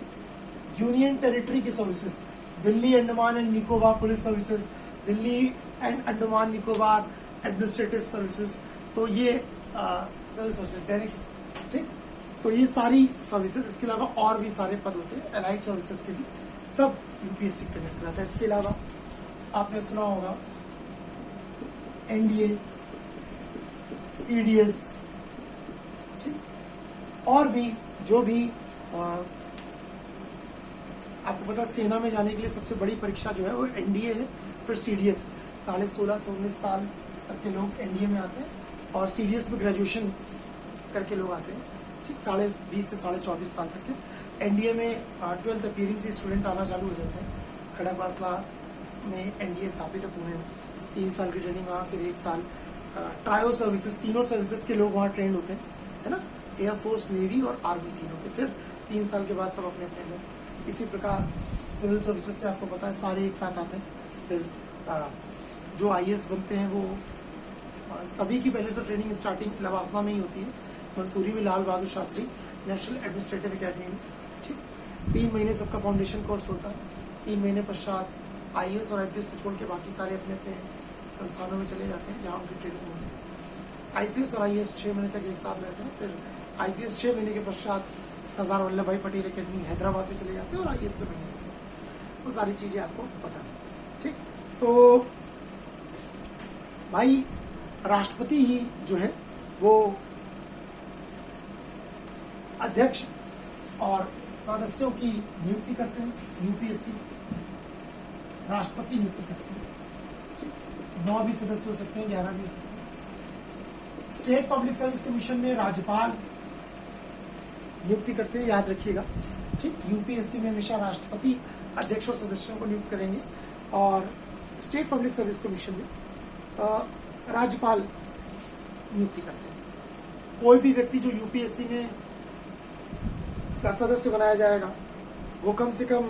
यूनियन टेरिटरी की services, Delhi Andaman and Nicobar police services, Delhi and Andaman Nicobar administrative services. तो ये सिविल सर्विसेज डेनिक्स। ठीक, तो ये सारी सर्विसेज, इसके अलावा और भी सारे पद होते हैं अलाइड सर्विसेज के भी, सब यूपीएससी कंडक्ट कराता है। इसके अलावा आपने सुना होगा एनडीए, सीडीएस, ठीक, और भी जो भी आपको पता है सेना में जाने के लिए सबसे बड़ी परीक्षा जो है वो एनडीए है, फिर सीडीएस है। 16.5 से 19 साल तक के लोग एनडीए में आते हैं और सीडीएस में ग्रेजुएशन करके लोग आते हैं। 20 से 24.5 साल तक के एनडीए में 12th अपीयरिंग से स्टूडेंट आना चालू हो जाते हैं। खड़गवासला में एनडीए स्थापित है पुणे में। 3 साल की ट्रेनिंग वहाँ, फिर 1 साल ट्रायो सर्विसेज, तीनों सर्विसेज के लोग वहाँ ट्रेंड होते हैं, है ना, एयरफोर्स, नेवी और आर्मी तीनों के। फिर 3 साल के बाद सब अपने अपने लोग। इसी प्रकार सिविल सर्विसेज से आपको पता है सारे एक साथ आते हैं। फिर जो आईएएस बनते हैं वो सभी की पहले तो ट्रेनिंग स्टार्टिंग लवासना में ही होती है, मंसूरी में Lal Bahadur Shastri national administrative academy में। ठीक, 3 महीने सबका फाउंडेशन कोर्स होता है। 3 महीने पश्चात आईएएस और आईपीएस को छोड़ के बाकी सारे अपने अपने संस्थानों में चले जाते हैं जहाँ उनकी ट्रेनिंग होगी। आईपीएस और आईएएस 6 महीने तक एक साथ रहते हैं। फिर आईपीएस 6 महीने के पश्चात सरदार वल्लभ भाई पटेल अकेडमी हैदराबाद में चले जाते हैं और आईएएस से वहीं रहते हैं। वो सारी चीजें आपको पता है। ठीक, तो भाई राष्ट्रपति ही जो है वो अध्यक्ष और सदस्यों की नियुक्ति करते हैं। यूपीएससी राष्ट्रपति नियुक्ति करते हैं। ठीक, 9 भी सदस्य हो सकते हैं, 11 भी हो सकते हैं। स्टेट पब्लिक सर्विस कमीशन में राज्यपाल नियुक्ति करते हैं, याद रखिएगा। ठीक, यूपीएससी में हमेशा राष्ट्रपति अध्यक्ष और सदस्यों को नियुक्त करेंगे और स्टेट पब्लिक सर्विस कमीशन में राज्यपाल नियुक्ति करते हैं। कोई भी व्यक्ति जो यूपीएससी में का सदस्य बनाया जाएगा वो कम से कम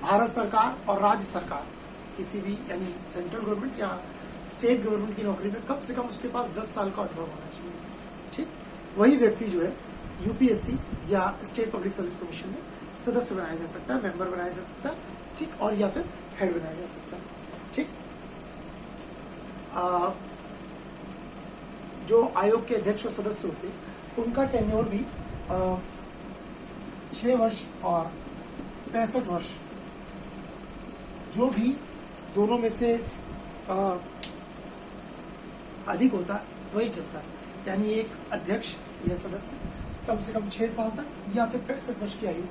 भारत सरकार और राज्य सरकार किसी भी यानी सेंट्रल गवर्नमेंट या स्टेट गवर्नमेंट की नौकरी में कम से कम उसके पास 10 साल का अनुभव होना चाहिए। ठीक, वही व्यक्ति जो है यूपीएससी या स्टेट पब्लिक सर्विस कमीशन में सदस्य बनाया जा सकता है, मेंबर बनाया जा सकता है। ठीक, और या फिर हेड बनाया जा सकता है। ठीक, जो आयोग के अध्यक्ष और सदस्य होते हैं उनका टेन्योर भी 6 वर्ष और 65 वर्ष, जो भी दोनों में से अधिक होता है वही चलता है। यानी एक अध्यक्ष या सदस्य कम से कम 6 साल तक या फिर 65 वर्ष की आयु,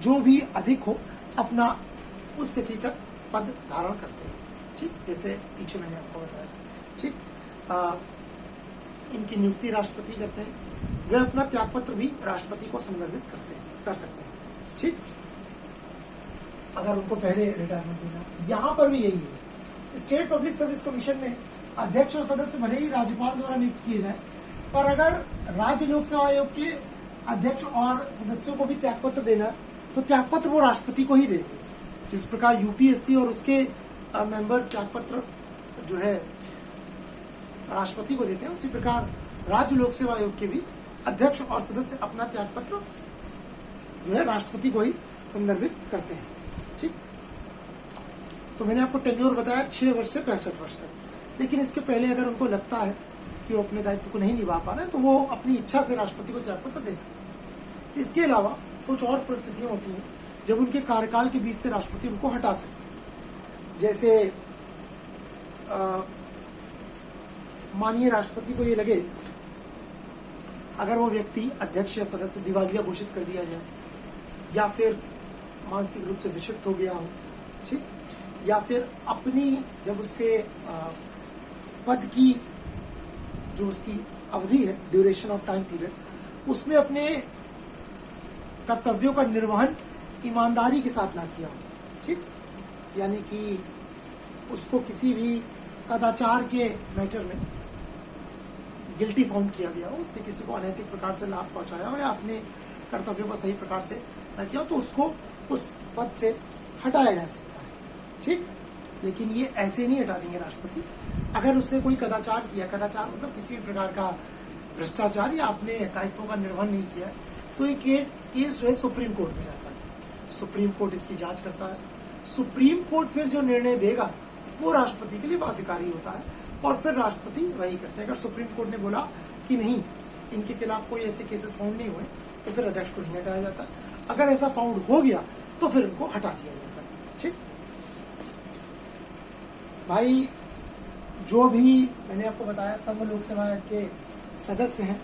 जो भी अधिक हो अपना उस स्थिति तक पद धारण करते हैं। ठीक, जैसे पीछे मैंने आपको बताया था। ठीक, इनकी नियुक्ति राष्ट्रपति करते हैं। वे अपना त्यागपत्र भी राष्ट्रपति को संदर्भित कर सकते हैं। ठीक, अगर उनको पहले रिटायरमेंट देना। यहाँ पर भी यही है। स्टेट पब्लिक सर्विस कमीशन में अध्यक्ष और सदस्य भले ही राज्यपाल द्वारा नियुक्त किए जाए, पर अगर राज्य लोक सेवा आयोग के अध्यक्ष और सदस्यों को भी त्यागपत्र देना है तो त्यागपत्र वो राष्ट्रपति को ही देंगे। इस प्रकार यूपीएससी और उसके मेंबर त्यागपत्र जो है राष्ट्रपति को देते हैं, उसी प्रकार राज्य लोक सेवा आयोग के भी अध्यक्ष और सदस्य अपना त्यागपत्र जो है राष्ट्रपति को ही संदर्भित करते हैं। ठीक, तो मैंने आपको टेन्योर बताया 6 वर्ष से 65 वर्ष तक। लेकिन इसके पहले अगर उनको लगता है कि वो अपने दायित्व को नहीं निभा पा रहे हैं तो वो अपनी इच्छा से राष्ट्रपति को त्यागपत्र दे सकते हैं। इसके अलावा कुछ और परिस्थितियां होती हैं जब उनके कार्यकाल के बीच से राष्ट्रपति उनको हटा सकते हैं। जैसे माननीय राष्ट्रपति को ये लगे अगर वो व्यक्ति अध्यक्ष या सदस्य दिवालिया घोषित कर दिया जाए या फिर मानसिक रूप से विक्षिप्त हो गया हो, ठीक, या फिर अपनी जब उसके पद की जो उसकी अवधि है, ड्यूरेशन ऑफ टाइम पीरियड, उसमें अपने कर्तव्यों का निर्वहन ईमानदारी के साथ ना किया हो। ठीक, यानी कि उसको किसी भी कदाचार के मैटर में गिल्टी फाउंड किया गया हो, उसने किसी को अनैतिक प्रकार से लाभ पहुंचाया हो या अपने कर्तव्यों को सही प्रकार से न किया हो, तो उसको उस पद से हटाया जा सकता है। ठीक, लेकिन ये ऐसे नहीं हटा देंगे राष्ट्रपति। अगर उसने कोई कदाचार किया, कदाचार मतलब किसी भी प्रकार का भ्रष्टाचार या अपने दायित्वों का निर्वहन नहीं किया है, तो ये केस जो है सुप्रीम कोर्ट में जाता है। सुप्रीम कोर्ट इसकी जांच करता है। सुप्रीम कोर्ट फिर जो निर्णय देगा वो राष्ट्रपति के लिए बाध्यकारी होता है और फिर राष्ट्रपति वही करते हैं। अगर सुप्रीम कोर्ट ने बोला कि नहीं, इनके खिलाफ कोई ऐसे केसेस फाउंड नहीं हुए, तो फिर अध्यक्ष को नहीं हटाया जाता। अगर ऐसा फाउंड हो गया तो फिर उनको हटा दिया जाता है। ठीक भाई, जो भी मैंने आपको बताया संघ लोक सेवा आयोग के सदस्य हैं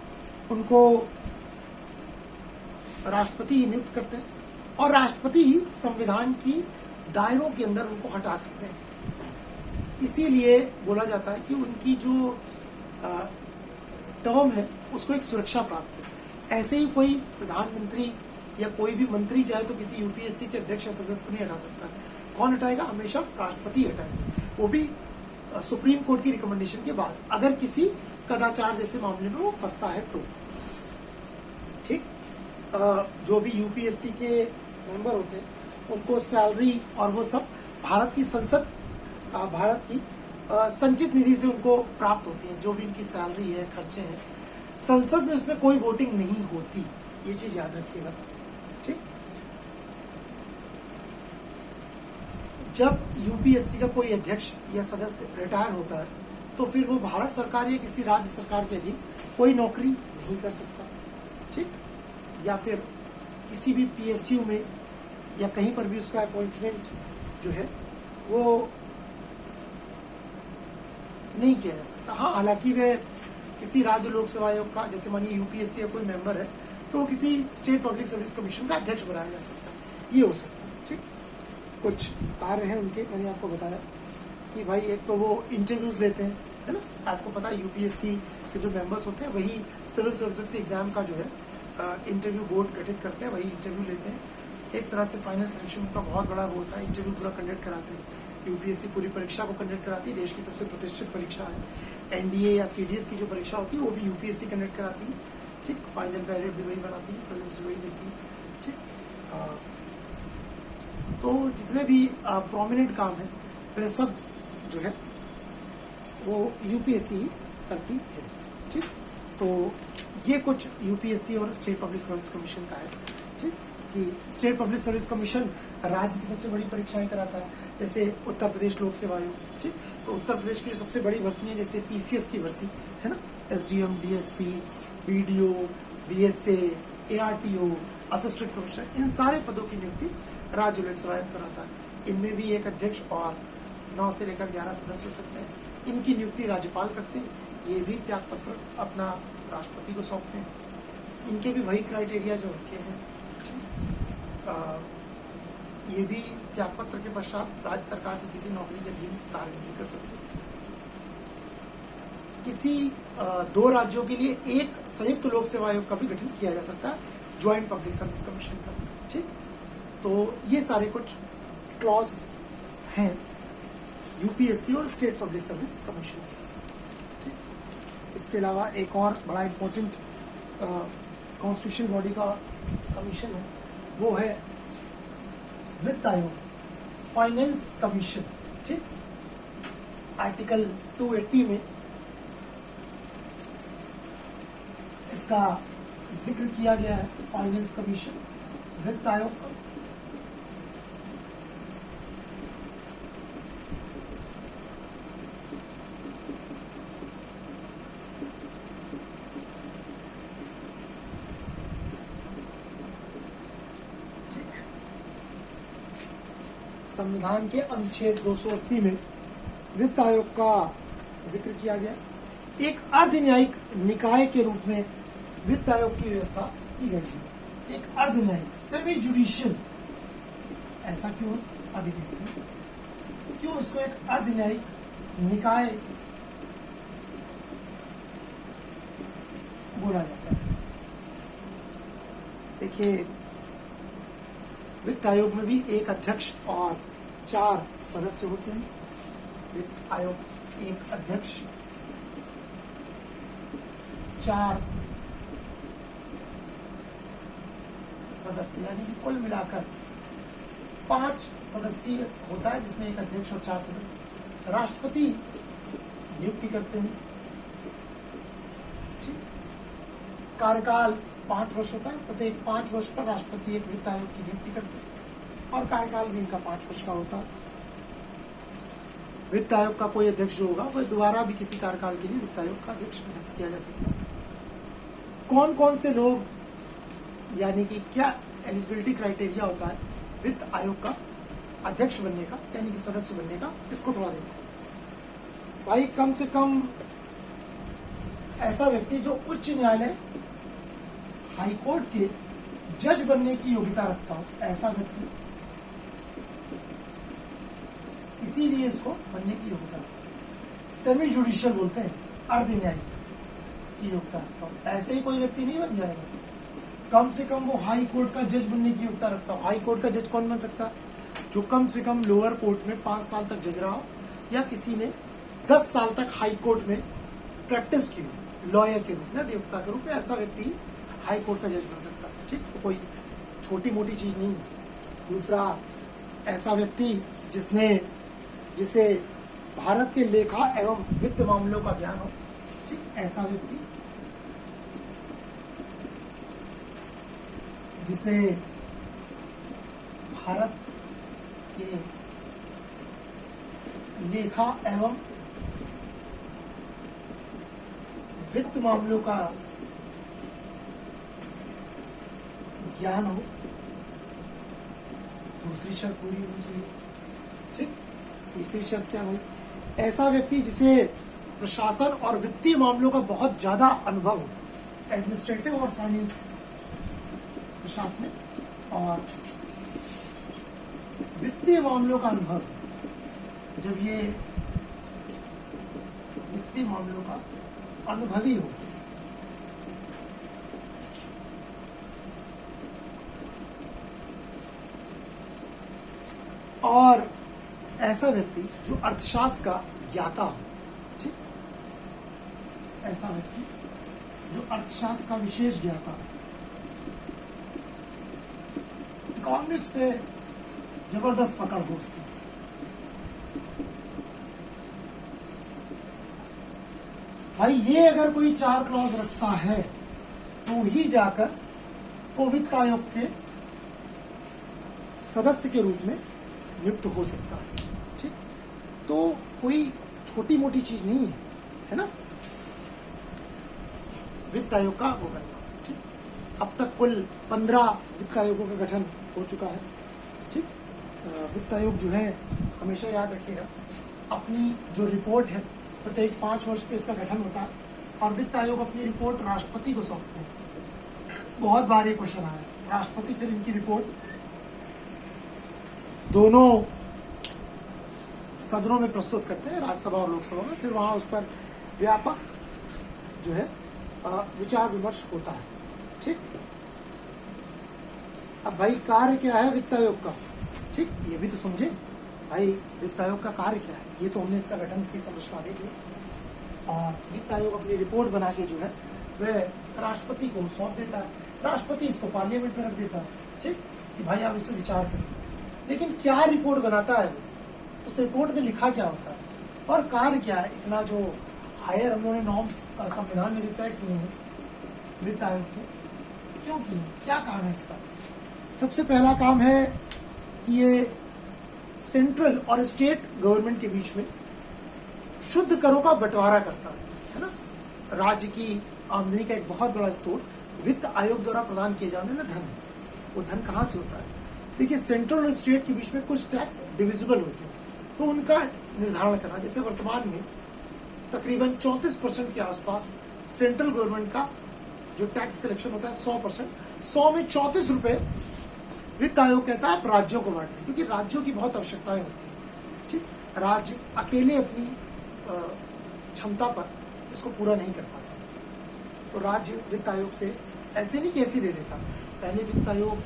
उनको राष्ट्रपति नियुक्त करते हैं और राष्ट्रपति ही संविधान की दायरों के अंदर उनको हटा सकते हैं। इसीलिए बोला जाता है कि उनकी जो टर्म है उसको एक सुरक्षा प्राप्त है। ऐसे ही कोई प्रधानमंत्री या कोई भी मंत्री चाहे तो किसी यूपीएससी के अध्यक्ष या सदस्य को नहीं हटा सकता। कौन हटाएगा? हमेशा राष्ट्रपति हटाएंगे, वो भी सुप्रीम कोर्ट की रिकमेंडेशन के बाद, अगर किसी कदाचार जैसे मामले में वो फंसता है तो। ठीक, जो भी यूपीएससी के मेंबर होते हैं उनको सैलरी और वो सब भारत की संसद, भारत की संचित निधि से उनको प्राप्त होती है। जो भी इनकी सैलरी है, खर्चे हैं, संसद में उसमें कोई वोटिंग नहीं होती, ये चीज याद रखिएगा। ठीक, जब यूपीएससी का कोई अध्यक्ष या सदस्य रिटायर होता है तो फिर वो भारत सरकार या किसी राज्य सरकार के अधीन कोई नौकरी नहीं कर सकता। ठीक, या फिर किसी भी पीएसयू में या कहीं पर भी उसका अपॉइंटमेंट जो है वो नहीं किया जा सकता। हाँ, हालांकि वह किसी राज्य लोक सेवा आयोग का, जैसे मानिए यूपीएससी का कोई मेंबर है तो किसी स्टेट पब्लिक सर्विस कमीशन का अध्यक्ष बनाया जा सकता है, ये हो सकता है। ठीक, कुछ कार्य हैं उनके, मैंने आपको बताया कि भाई एक तो वो इंटरव्यूज लेते हैं, है ना। आपको पता है यूपीएससी के जो मेंबर्स होते हैं वही सिविल सर्विसेज के एग्जाम का जो है इंटरव्यू बोर्ड गठित करते हैं, वही इंटरव्यू लेते हैं। एक तरह से फाइनल सिलेक्शन का बहुत बड़ा वो होता है, इंटरव्यू पूरा कंडक्ट कराते हैं। यूपीएससी पूरी परीक्षा को कंडक्ट कराती है, देश की सबसे प्रतिष्ठित परीक्षा है। एनडीए या सीडीएस की जो परीक्षा होती है वो भी यूपीएससी कंडक्ट कराती है। ठीक, फाइनल बैलेट भी वही बनाती है, प्रीलिम्स वही देती है। ठीक, तो जितने भी प्रोमिनेंट काम है वह सब जो है वो यूपीएससी ही करती है। ठीक, तो ये कुछ यूपीएससी और स्टेट पब्लिक सर्विस कमीशन का है। ठीक, कि स्टेट पब्लिक सर्विस कमीशन राज्य की सबसे बड़ी परीक्षाएं कराता है, जैसे उत्तर प्रदेश लोक सेवा आयोग। ठीक, तो उत्तर प्रदेश की सबसे बड़ी भर्ती है जैसे पीसीएस की भर्ती है ना, SDM, DSP, BDO, BSA, ARTO, assistant commissioner, इन सारे पदों की नियुक्ति राज्य लोक सेवा आयोग कराता है। इनमें भी एक अध्यक्ष और 9 से लेकर 11 सदस्य हो सकते हैं। इनकी नियुक्ति राज्यपाल करते हैं, ये भी त्याग पत्र अपना राष्ट्रपति को सौंपते हैं। इनके भी वही क्राइटेरिया जो उनके हैं। ये भी त्याग पत्र के पश्चात राज्य सरकार की किसी नौकरी के अधीन कार्य नहीं कर सकते। किसी 2 राज्यों के लिए एक संयुक्त लोक सेवा आयोग का भी गठन किया जा सकता है, ज्वाइंट पब्लिक सर्विस कमीशन का। ठीक, तो ये सारे कुछ क्लॉज हैं यूपीएससी और स्टेट पब्लिक सर्विस कमीशन। ठीक, इसके अलावा एक और बड़ा इंपॉर्टेंट कॉन्स्टिट्यूशनल बॉडी का कमीशन है, वो है वित्त आयोग, फाइनेंस कमीशन। ठीक, आर्टिकल 280 में इसका जिक्र किया गया है, फाइनेंस कमीशन, वित्त आयोग का। संविधान के अनुच्छेद 280 में वित्त आयोग का जिक्र किया गया। एक अर्धन्यायिक निकाय के रूप में वित्त आयोग की व्यवस्था की गई है। एक अर्धन्यायिक, सेमी जुडिशियल, ऐसा क्यों? अभी देखते हैं क्यों उसको एक अर्धन्यायिक निकाय बोला जाता है। देखिए, वित्त आयोग में भी एक अध्यक्ष और 4 सदस्य होते हैं। वित्त आयोग एक अध्यक्ष, 4 सदस्य, यानी कि कुल मिलाकर 5 सदस्यीय होता है, जिसमें एक अध्यक्ष और 4 सदस्य। राष्ट्रपति नियुक्ति करते हैं। ठीक, कार्यकाल 5 वर्ष होता है। प्रत्येक 5 वर्ष पर राष्ट्रपति एक वित्त आयोग की नियुक्ति करते हैं और कार्यकाल भी इनका 5 वर्ष का होता है। वित्त आयोग का कोई अध्यक्ष जो होगा वह दोबारा भी किसी कार्यकाल के लिए वित्त आयोग का अध्यक्ष नियुक्त किया जा सकता है। कौन कौन से लोग, यानी कि क्या एलिजिबिलिटी क्राइटेरिया होता है वित्त आयोग का अध्यक्ष बनने का, यानी कि सदस्य बनने का, इसको थोड़ा देखते हैं। भाई, कम से कम ऐसा व्यक्ति जो उच्च न्यायालय, हाई कोर्ट के जज बनने की योग्यता रखता हो ऐसा व्यक्ति, इसीलिए इसको बनने की योग्यता रखता है। सेमी जुडिशियल बोलते हैं, अर्ध न्यायिक की योग्यता रखता हो, ऐसे ही कोई व्यक्ति नहीं बन जाएगा। कम से कम वो हाई कोर्ट का जज बनने की योग्यता रखता हो। हाई कोर्ट का जज कौन बन सकता है? जो कम से कम लोअर कोर्ट में 5 साल तक जज रहा हो, या किसी ने 10 साल तक हाई कोर्ट में प्रैक्टिस की हो लॉयर के रूप में, अधिवक्ता के रूप में, ऐसा व्यक्ति हाई कोर्ट का जज बन सकता है। ठीक, तो कोई छोटी मोटी चीज नहीं है। दूसरा, ऐसा व्यक्ति जिसे भारत के लेखा एवं वित्त मामलों का ज्ञान हो। ठीक, ऐसा व्यक्ति जिसे भारत के लेखा एवं वित्त मामलों का ज्ञान हो। दूसरी शर्त पूरी होनी चाहिए। ठीक, तीसरी शर्त क्या भाई? ऐसा व्यक्ति जिसे प्रशासन और वित्तीय मामलों का बहुत ज्यादा अनुभव हो, एडमिनिस्ट्रेटिव और फाइनेंस, प्रशासनिक और वित्तीय मामलों का अनुभव। जब ये वित्तीय मामलों का अनुभवी हो, और ऐसा व्यक्ति जो अर्थशास्त्र का ज्ञाता हो। ठीक, ऐसा व्यक्ति जो अर्थशास्त्र का विशेष ज्ञाता हो, इकोनॉमिक्स पे जबरदस्त पकड़ हो उसकी। भाई ये अगर कोई 4 क्लॉज रखता है तो ही जाकर वो वित्त आयोग के सदस्य के रूप में नियुक्त हो सकता है। ठीक, तो कोई छोटी मोटी चीज नहीं है, है ना, वित्त आयोग का वो करना। ठीक, अब तक कुल 15 वित्त आयोगों का गठन हो चुका है। ठीक, वित्त आयोग जो है, हमेशा याद रखिएगा, अपनी जो रिपोर्ट है प्रत्येक 5 वर्ष पे इसका गठन होता है, और वित्त आयोग अपनी रिपोर्ट राष्ट्रपति को सौंपते हैं। बहुत बार ये क्वेश्चन आया, राष्ट्रपति फिर इनकी रिपोर्ट दोनों सदनों में प्रस्तुत करते हैं, राज्यसभा और लोकसभा में, फिर वहां उस पर व्यापक जो है विचार विमर्श होता है। ठीक, अब भाई कार्य क्या है वित्त आयोग का? ठीक, ये भी तो समझे भाई, वित्त आयोग का कार्य क्या है। ये तो हमने इसका गठन की संरचना देख ली, और वित्त आयोग अपनी रिपोर्ट बना के जो है वह राष्ट्रपति को सौंप देता है। राष्ट्रपति इसको पार्लियामेंट में रख देता है। ठीक, कि भाई आप इसे विचार करें। लेकिन क्या रिपोर्ट बनाता है, उस रिपोर्ट में लिखा क्या होता है और कार्य क्या है, इतना जो हायर हम लोगों ने नॉर्म्स संविधान में जो तय किए हैं वित्त आयोग के, क्यों किए, क्या काम है इसका? सबसे पहला काम है कि ये सेंट्रल और स्टेट गवर्नमेंट के बीच में शुद्ध करों का बंटवारा करता है ना। राज्य की आमदनी का एक बहुत बड़ा स्रोत वित्त आयोग द्वारा प्रदान किए जाने वाला धन है। वो धन कहाँ से होता है? देखिए, सेंट्रल और स्टेट के बीच में कुछ टैक्स डिविजिबल होते हैं, तो उनका निर्धारण करना। जैसे वर्तमान में तकरीबन 34% के आसपास सेंट्रल गवर्नमेंट का जो टैक्स कलेक्शन होता है 100%, 100 में 34 रुपए वित्त आयोग कहता है आप राज्यों को बांटने, क्योंकि राज्यों की बहुत आवश्यकताएं होती है। ठीक, राज्य अकेले अपनी क्षमता पर इसको पूरा नहीं कर पाता, तो राज्य वित्त आयोग से ऐसे नहीं कैसे दे देता। पहले वित्त आयोग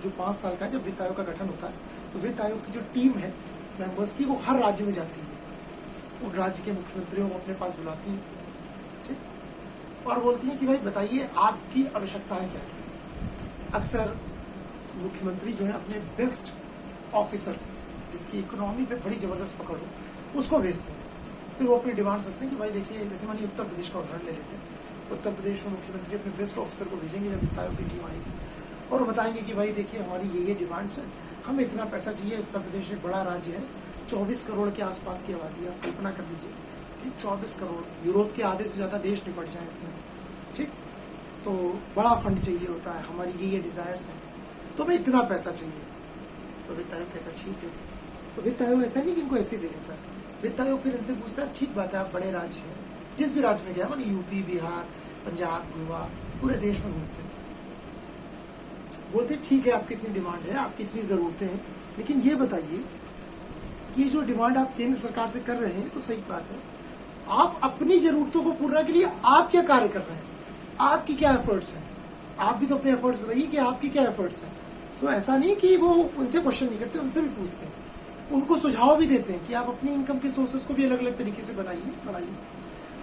जो 5 साल का, जब वित्त आयोग का गठन होता है तो वित्त आयोग की जो टीम है मेंबर्स की, वो हर राज्य में जाती है, उन राज्य के मुख्यमंत्रियों को अपने पास बुलाती है। ठीक, और बोलती है कि भाई बताइए आपकी आवश्यकताएं क्या क्या। अक्सर मुख्यमंत्री जो है अपने बेस्ट ऑफिसर, जिसकी इकोनॉमी पे बड़ी जबरदस्त पकड़ हो, उसको भेजते हैं। फिर वो अपनी डिमांड रखते हैं कि भाई देखिए, जैसे मानिए उत्तर प्रदेश का उदाहरण ले लेते हैं। उत्तर प्रदेश में मुख्यमंत्री अपने बेस्ट ऑफिसर को भेजेंगे जब वित्त आयोग की टीम आएगी, और वो बताएंगे कि भाई देखिए हमारी ये डिमांड्स है, हमें इतना पैसा चाहिए। उत्तर प्रदेश एक बड़ा राज्य है, 24 करोड़ के आसपास की आबादी, आप कल्पना कर लीजिए 24 करोड़, यूरोप के आधे से ज्यादा देश निपट जाए इतने में। ठीक, तो बड़ा फंड चाहिए होता है, हमारी ये डिजायर्स है, तो भाई इतना पैसा चाहिए। तो वित्त आयोग कहता है ठीक है। तो वित्त आयोग ऐसा नहीं कि इनको ऐसे दे देता है, वित्त आयोग फिर इनसे पूछता है ठीक बात है, आप बड़े राज्य हैं, जिस भी राज्य में गया, मानी यूपी, बिहार, पंजाब, गोवा, पूरे देश में घूमते हैं, बोलते ठीक है आपकी इतनी डिमांड है, आपकी इतनी जरूरतें हैं, लेकिन ये बताइए कि जो डिमांड आप केंद्र सरकार से कर रहे हैं तो सही बात है, आप अपनी जरूरतों को पूरा के लिए आप क्या कार्य कर रहे हैं, आपकी क्या एफर्ट्स हैं, आप भी तो अपने एफर्ट्स बताइए कि आपकी क्या एफर्ट्स हैं। तो ऐसा नहीं कि वो उनसे क्वेश्चन नहीं करते, उनसे भी पूछते हैं, उनको सुझाव भी देते हैं कि आप अपनी इनकम के सोर्सेज को भी अलग अलग तरीके से बनाइए।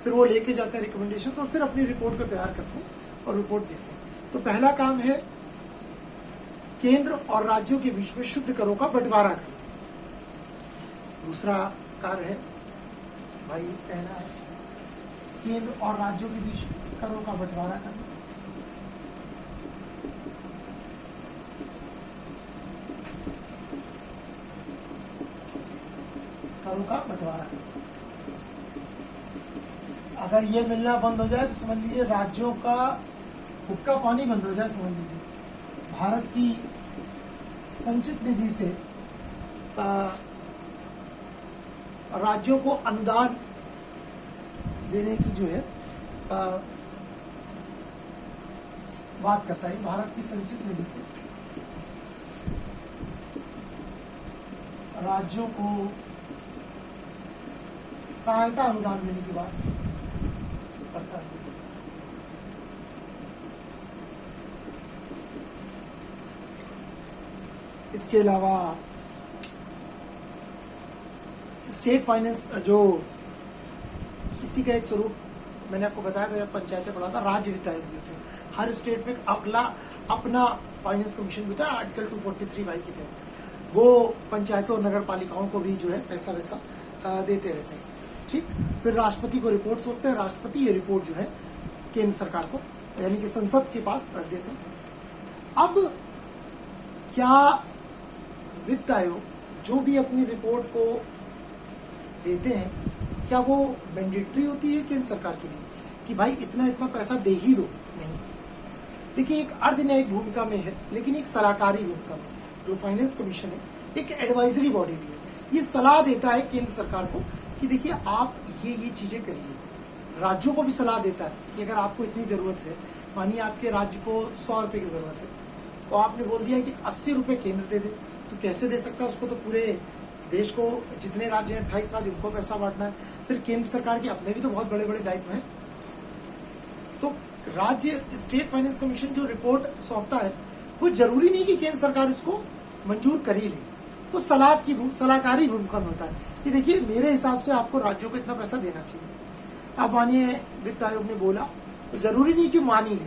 फिर वो लेके जाते हैं रिकमेंडेशंस और फिर अपनी रिपोर्ट को तैयार करते हैं और रिपोर्ट देते हैं। तो पहला काम है केंद्र और राज्यों के बीच में शुद्ध करों का बंटवारा करना। दूसरा कार्य है भाई, पहला है केंद्र और राज्यों के बीच में करों का बंटवारा करना। करों का बंटवारा करना। अगर ये मिलना बंद हो जाए तो समझ लीजिए राज्यों का हुक्का पानी बंद हो जाए। समझ लीजिए भारत की संचित निधि से राज्यों को अनुदान देने की जो है बात करता है। भारत की संचित निधि से राज्यों को सहायता अनुदान देने की बात करता है। इसके अलावा स्टेट फाइनेंस, जो इसी का एक स्वरूप मैंने आपको बताया था जब पंचायतें पढ़ा था, राज्य वित्त आयोग भी होते हैं। हर स्टेट में अपना फाइनेंस कमीशन भी होता है। आर्टिकल 243(y) के तहत वो पंचायतों और नगर पालिकाओं को भी जो है पैसा वैसा देते रहते हैं। ठीक, फिर राष्ट्रपति को रिपोर्ट सौंपते हैं। राष्ट्रपति ये रिपोर्ट जो है केंद्र सरकार को यानी कि संसद के पास रख देते हैं। अब क्या वित्त आयोग जो भी अपनी रिपोर्ट को देते हैं, क्या वो मैंडेटरी होती है केंद्र सरकार के लिए कि भाई इतना इतना पैसा दे ही दो? नहीं। देखिए, एक अर्धन्यायिक भूमिका में है, लेकिन एक सलाहकारी भूमिका में। जो फाइनेंस कमीशन है एक एडवाइजरी बॉडी भी है। ये सलाह देता है केंद्र सरकार को कि देखिए आप ये चीजें करिए। राज्यों को भी सलाह देता है कि अगर आपको इतनी जरूरत है, मानिए आपके राज्य को 100 रुपए की जरूरत है, तो आपने बोल दिया कि 80 रुपए केंद्र दे दे, तो कैसे दे सकता है? उसको तो पूरे देश को, जितने राज्य हैं 28 राज्य, उनको पैसा बांटना है। फिर केंद्र सरकार के अपने भी तो बहुत बड़े बड़े दायित्व हैं। तो राज्य स्टेट फाइनेंस कमीशन जो रिपोर्ट सौंपता है, वो जरूरी नहीं कि केंद्र सरकार इसको मंजूर कर ही ले। वो सलाहकारी भूमिका में होता है कि देखिए मेरे हिसाब से आपको राज्यों को इतना पैसा देना चाहिए। आप मानिए वित्त आयोग ने बोला, तो जरूरी नहीं कि मान ही ले।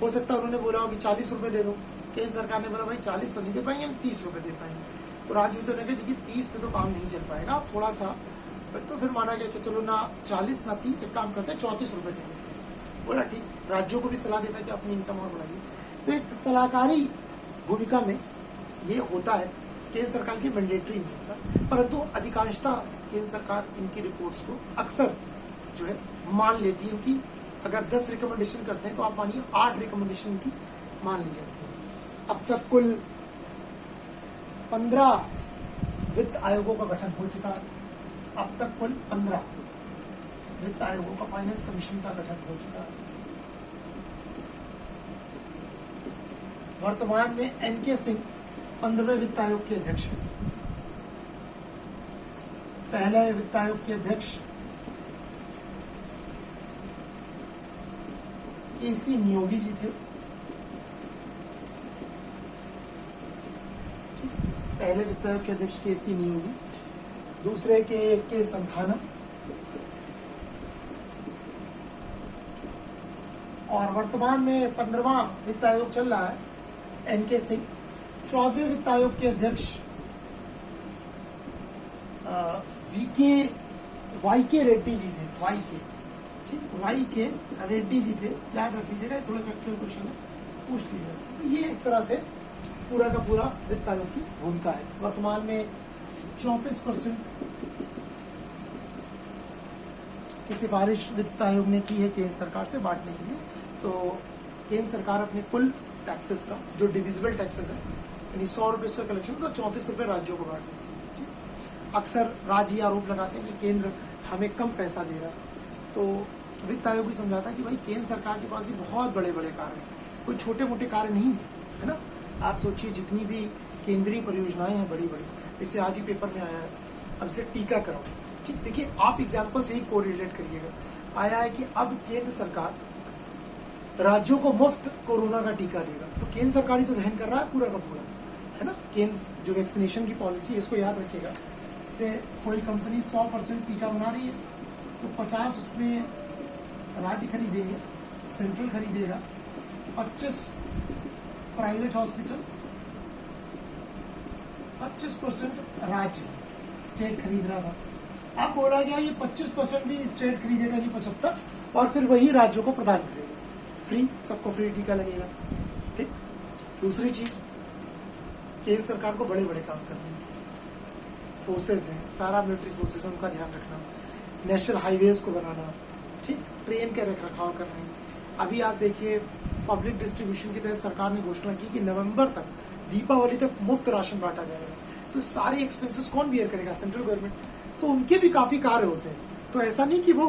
हो सकता है उन्होंने बोला हो कि 40 रुपए दे दो, केंद्र सरकार ने बोला भाई 40 तो नहीं दे पाएंगे, हम 30 रुपए दे पाएंगे। तो राज्य वित्त ने कहा देखिए 30 पे तो काम नहीं चल पाएगा, आप थोड़ा सा, तो फिर माना गया चलो ना 40 ना 30, एक काम करते हैं 34 रुपए दे देते हैं। बोला ठीक, राज्यों को भी सलाह देता है कि अपनी इनकम और बढ़ाइए। तो एक सलाहकारी भूमिका में ये होता है। केंद्र सरकार की मैंडेटरी नहीं होता, परंतु अधिकांशतः केंद्र सरकार इनकी रिपोर्ट्स को अक्सर जो है मान लेती है कि अगर 10 रिकमेंडेशन करते हैं तो आप मानिए 8 रिकमेंडेशन की मान ली जाती है। अब तक कुल 15 वित्त आयोगों का गठन हो चुका है। अब तक कुल 15 वित्त आयोगों का, फाइनेंस कमीशन का गठन हो चुका है। वर्तमान में एनके सिंह 15वें वित्त आयोग के अध्यक्ष हैं। पहले वित्त आयोग के अध्यक्ष केसी नियोगी जी थे। पहले वित्त आयोग के अध्यक्ष केसी नियोगी, दूसरे के संथानम, और वर्तमान में 15वां वित्त आयोग चल रहा है एनके सिंह। 14वें वित्त आयोग के अध्यक्ष वाई के रेड्डी जी थे। वाई के रेड्डी जी थे, याद रख लीजिएगा, थोड़ा फैक्चुअल क्वेश्चन है, पूछ लीजिएगा। तो ये एक तरह से पूरा का पूरा वित्त आयोग की भूमिका है। वर्तमान में 34% की सिफारिश वित्त आयोग ने की है केंद्र सरकार से बांटने के लिए। तो केंद्र सरकार अपने कुल टैक्सेस का, जो डिविजिबल टैक्सेस है, यानी 100 रुपए से कलेक्शन का 34 रुपए राज्यों को बांट देती है। अक्सर राज्य आरोप लगाते हैं कि केंद्र हमें कम पैसा दे रहा है। तो वित्त आयोग भी समझाता है कि भाई केंद्र सरकार के पास भी बहुत बड़े बड़े कार्य हैं, कोई छोटे मोटे कार्य नहीं है, है ना। आप सोचिए जितनी भी केंद्रीय परियोजनाएं हैं बड़ी बड़ी, जैसे आज ही पेपर में आया है अब से टीकाकरण, ठीक, देखिए आप एग्जाम्पल से ही कोरिलेट करिएगा। आया है कि अब केंद्र सरकार राज्यों को मुफ्त कोरोना का टीका देगा, तो केंद्र सरकार ही तो वहन कर रहा है पूरा का पूरा, है ना। केंद्र जो वैक्सीनेशन की पॉलिसी है इसको याद रखिएगा। से कोई कंपनी 100% टीका बना रही है तो 50 उसमें राज्य खरीदेंगे, सेंट्रल खरीदेगा, 25 प्राइवेट हॉस्पिटल, 25% राज्य स्टेट खरीद रहा था। अब बोला गया ये 25% भी स्टेट खरीदेगा, नहीं 75, और फिर वही राज्यों को प्रदान करेगा, फ्री, सबको फ्री टीका लगेगा, ठीक। दूसरी चीज, केंद्र सरकार को बड़े बड़े काम करने हैं, फोर्सेस हैं, पैरामिलिट्री फोर्सेस हैं, उनका ध्यान रखना, नेशनल हाईवेज को बनाना, ठीक, ट्रेन के रख रखाव करने। अभी आप देखिए पब्लिक डिस्ट्रीब्यूशन के तहत सरकार ने घोषणा की कि नवंबर तक, दीपावली तक मुफ्त राशन बांटा जाएगा, तो सारे एक्सपेंसेस कौन बियर करेगा? Central government. तो उनके भी काफी कार्य होते हैं, तो ऐसा नहीं कि वो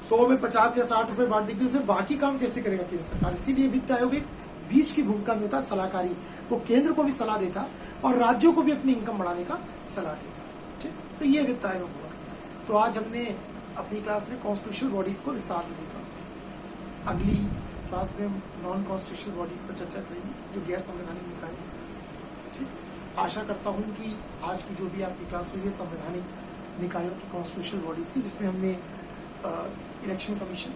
100 में 50 या 60 रुपए बांट देगी, तो फिर बाकी काम कैसे करेगा केंद्र सरकार? इसीलिए वित्त आयोग एक बीच की भूमिका में होता है, सलाहकारी। वो केंद्र को भी सलाह देता है और राज्यों को भी अपनी इनकम बढ़ाने का सलाह देता है, ठीक। तो ये वित्त आयोग हुआ। तो आज हमने अपनी क्लास में कॉन्स्टिट्यूशनल बॉडीज को विस्तार से देखा। अगली क्लास में नॉन कॉन्स्टिट्यूशनल बॉडीज पर चर्चा करेंगे, जो गैर संवैधानिक निकाय है, ठीक। आशा करता हूँ कि आज की जो भी आपकी क्लास हुई है संवैधानिक निकायों की, कॉन्स्टिट्यूशनल बॉडीज की, जिसमें हमने election commission,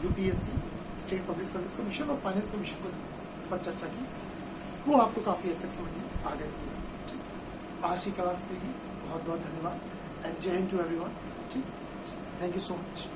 UPSC, state public service commission और फाइनेंस कमीशन पर चर्चा की, वो आपको काफी हद तक समझ में आ गए। ठीक, आज की क्लास के लिए बहुत बहुत धन्यवाद एंड जय हिंद टू एवरीवन। ठीक, थैंक यू सो मच।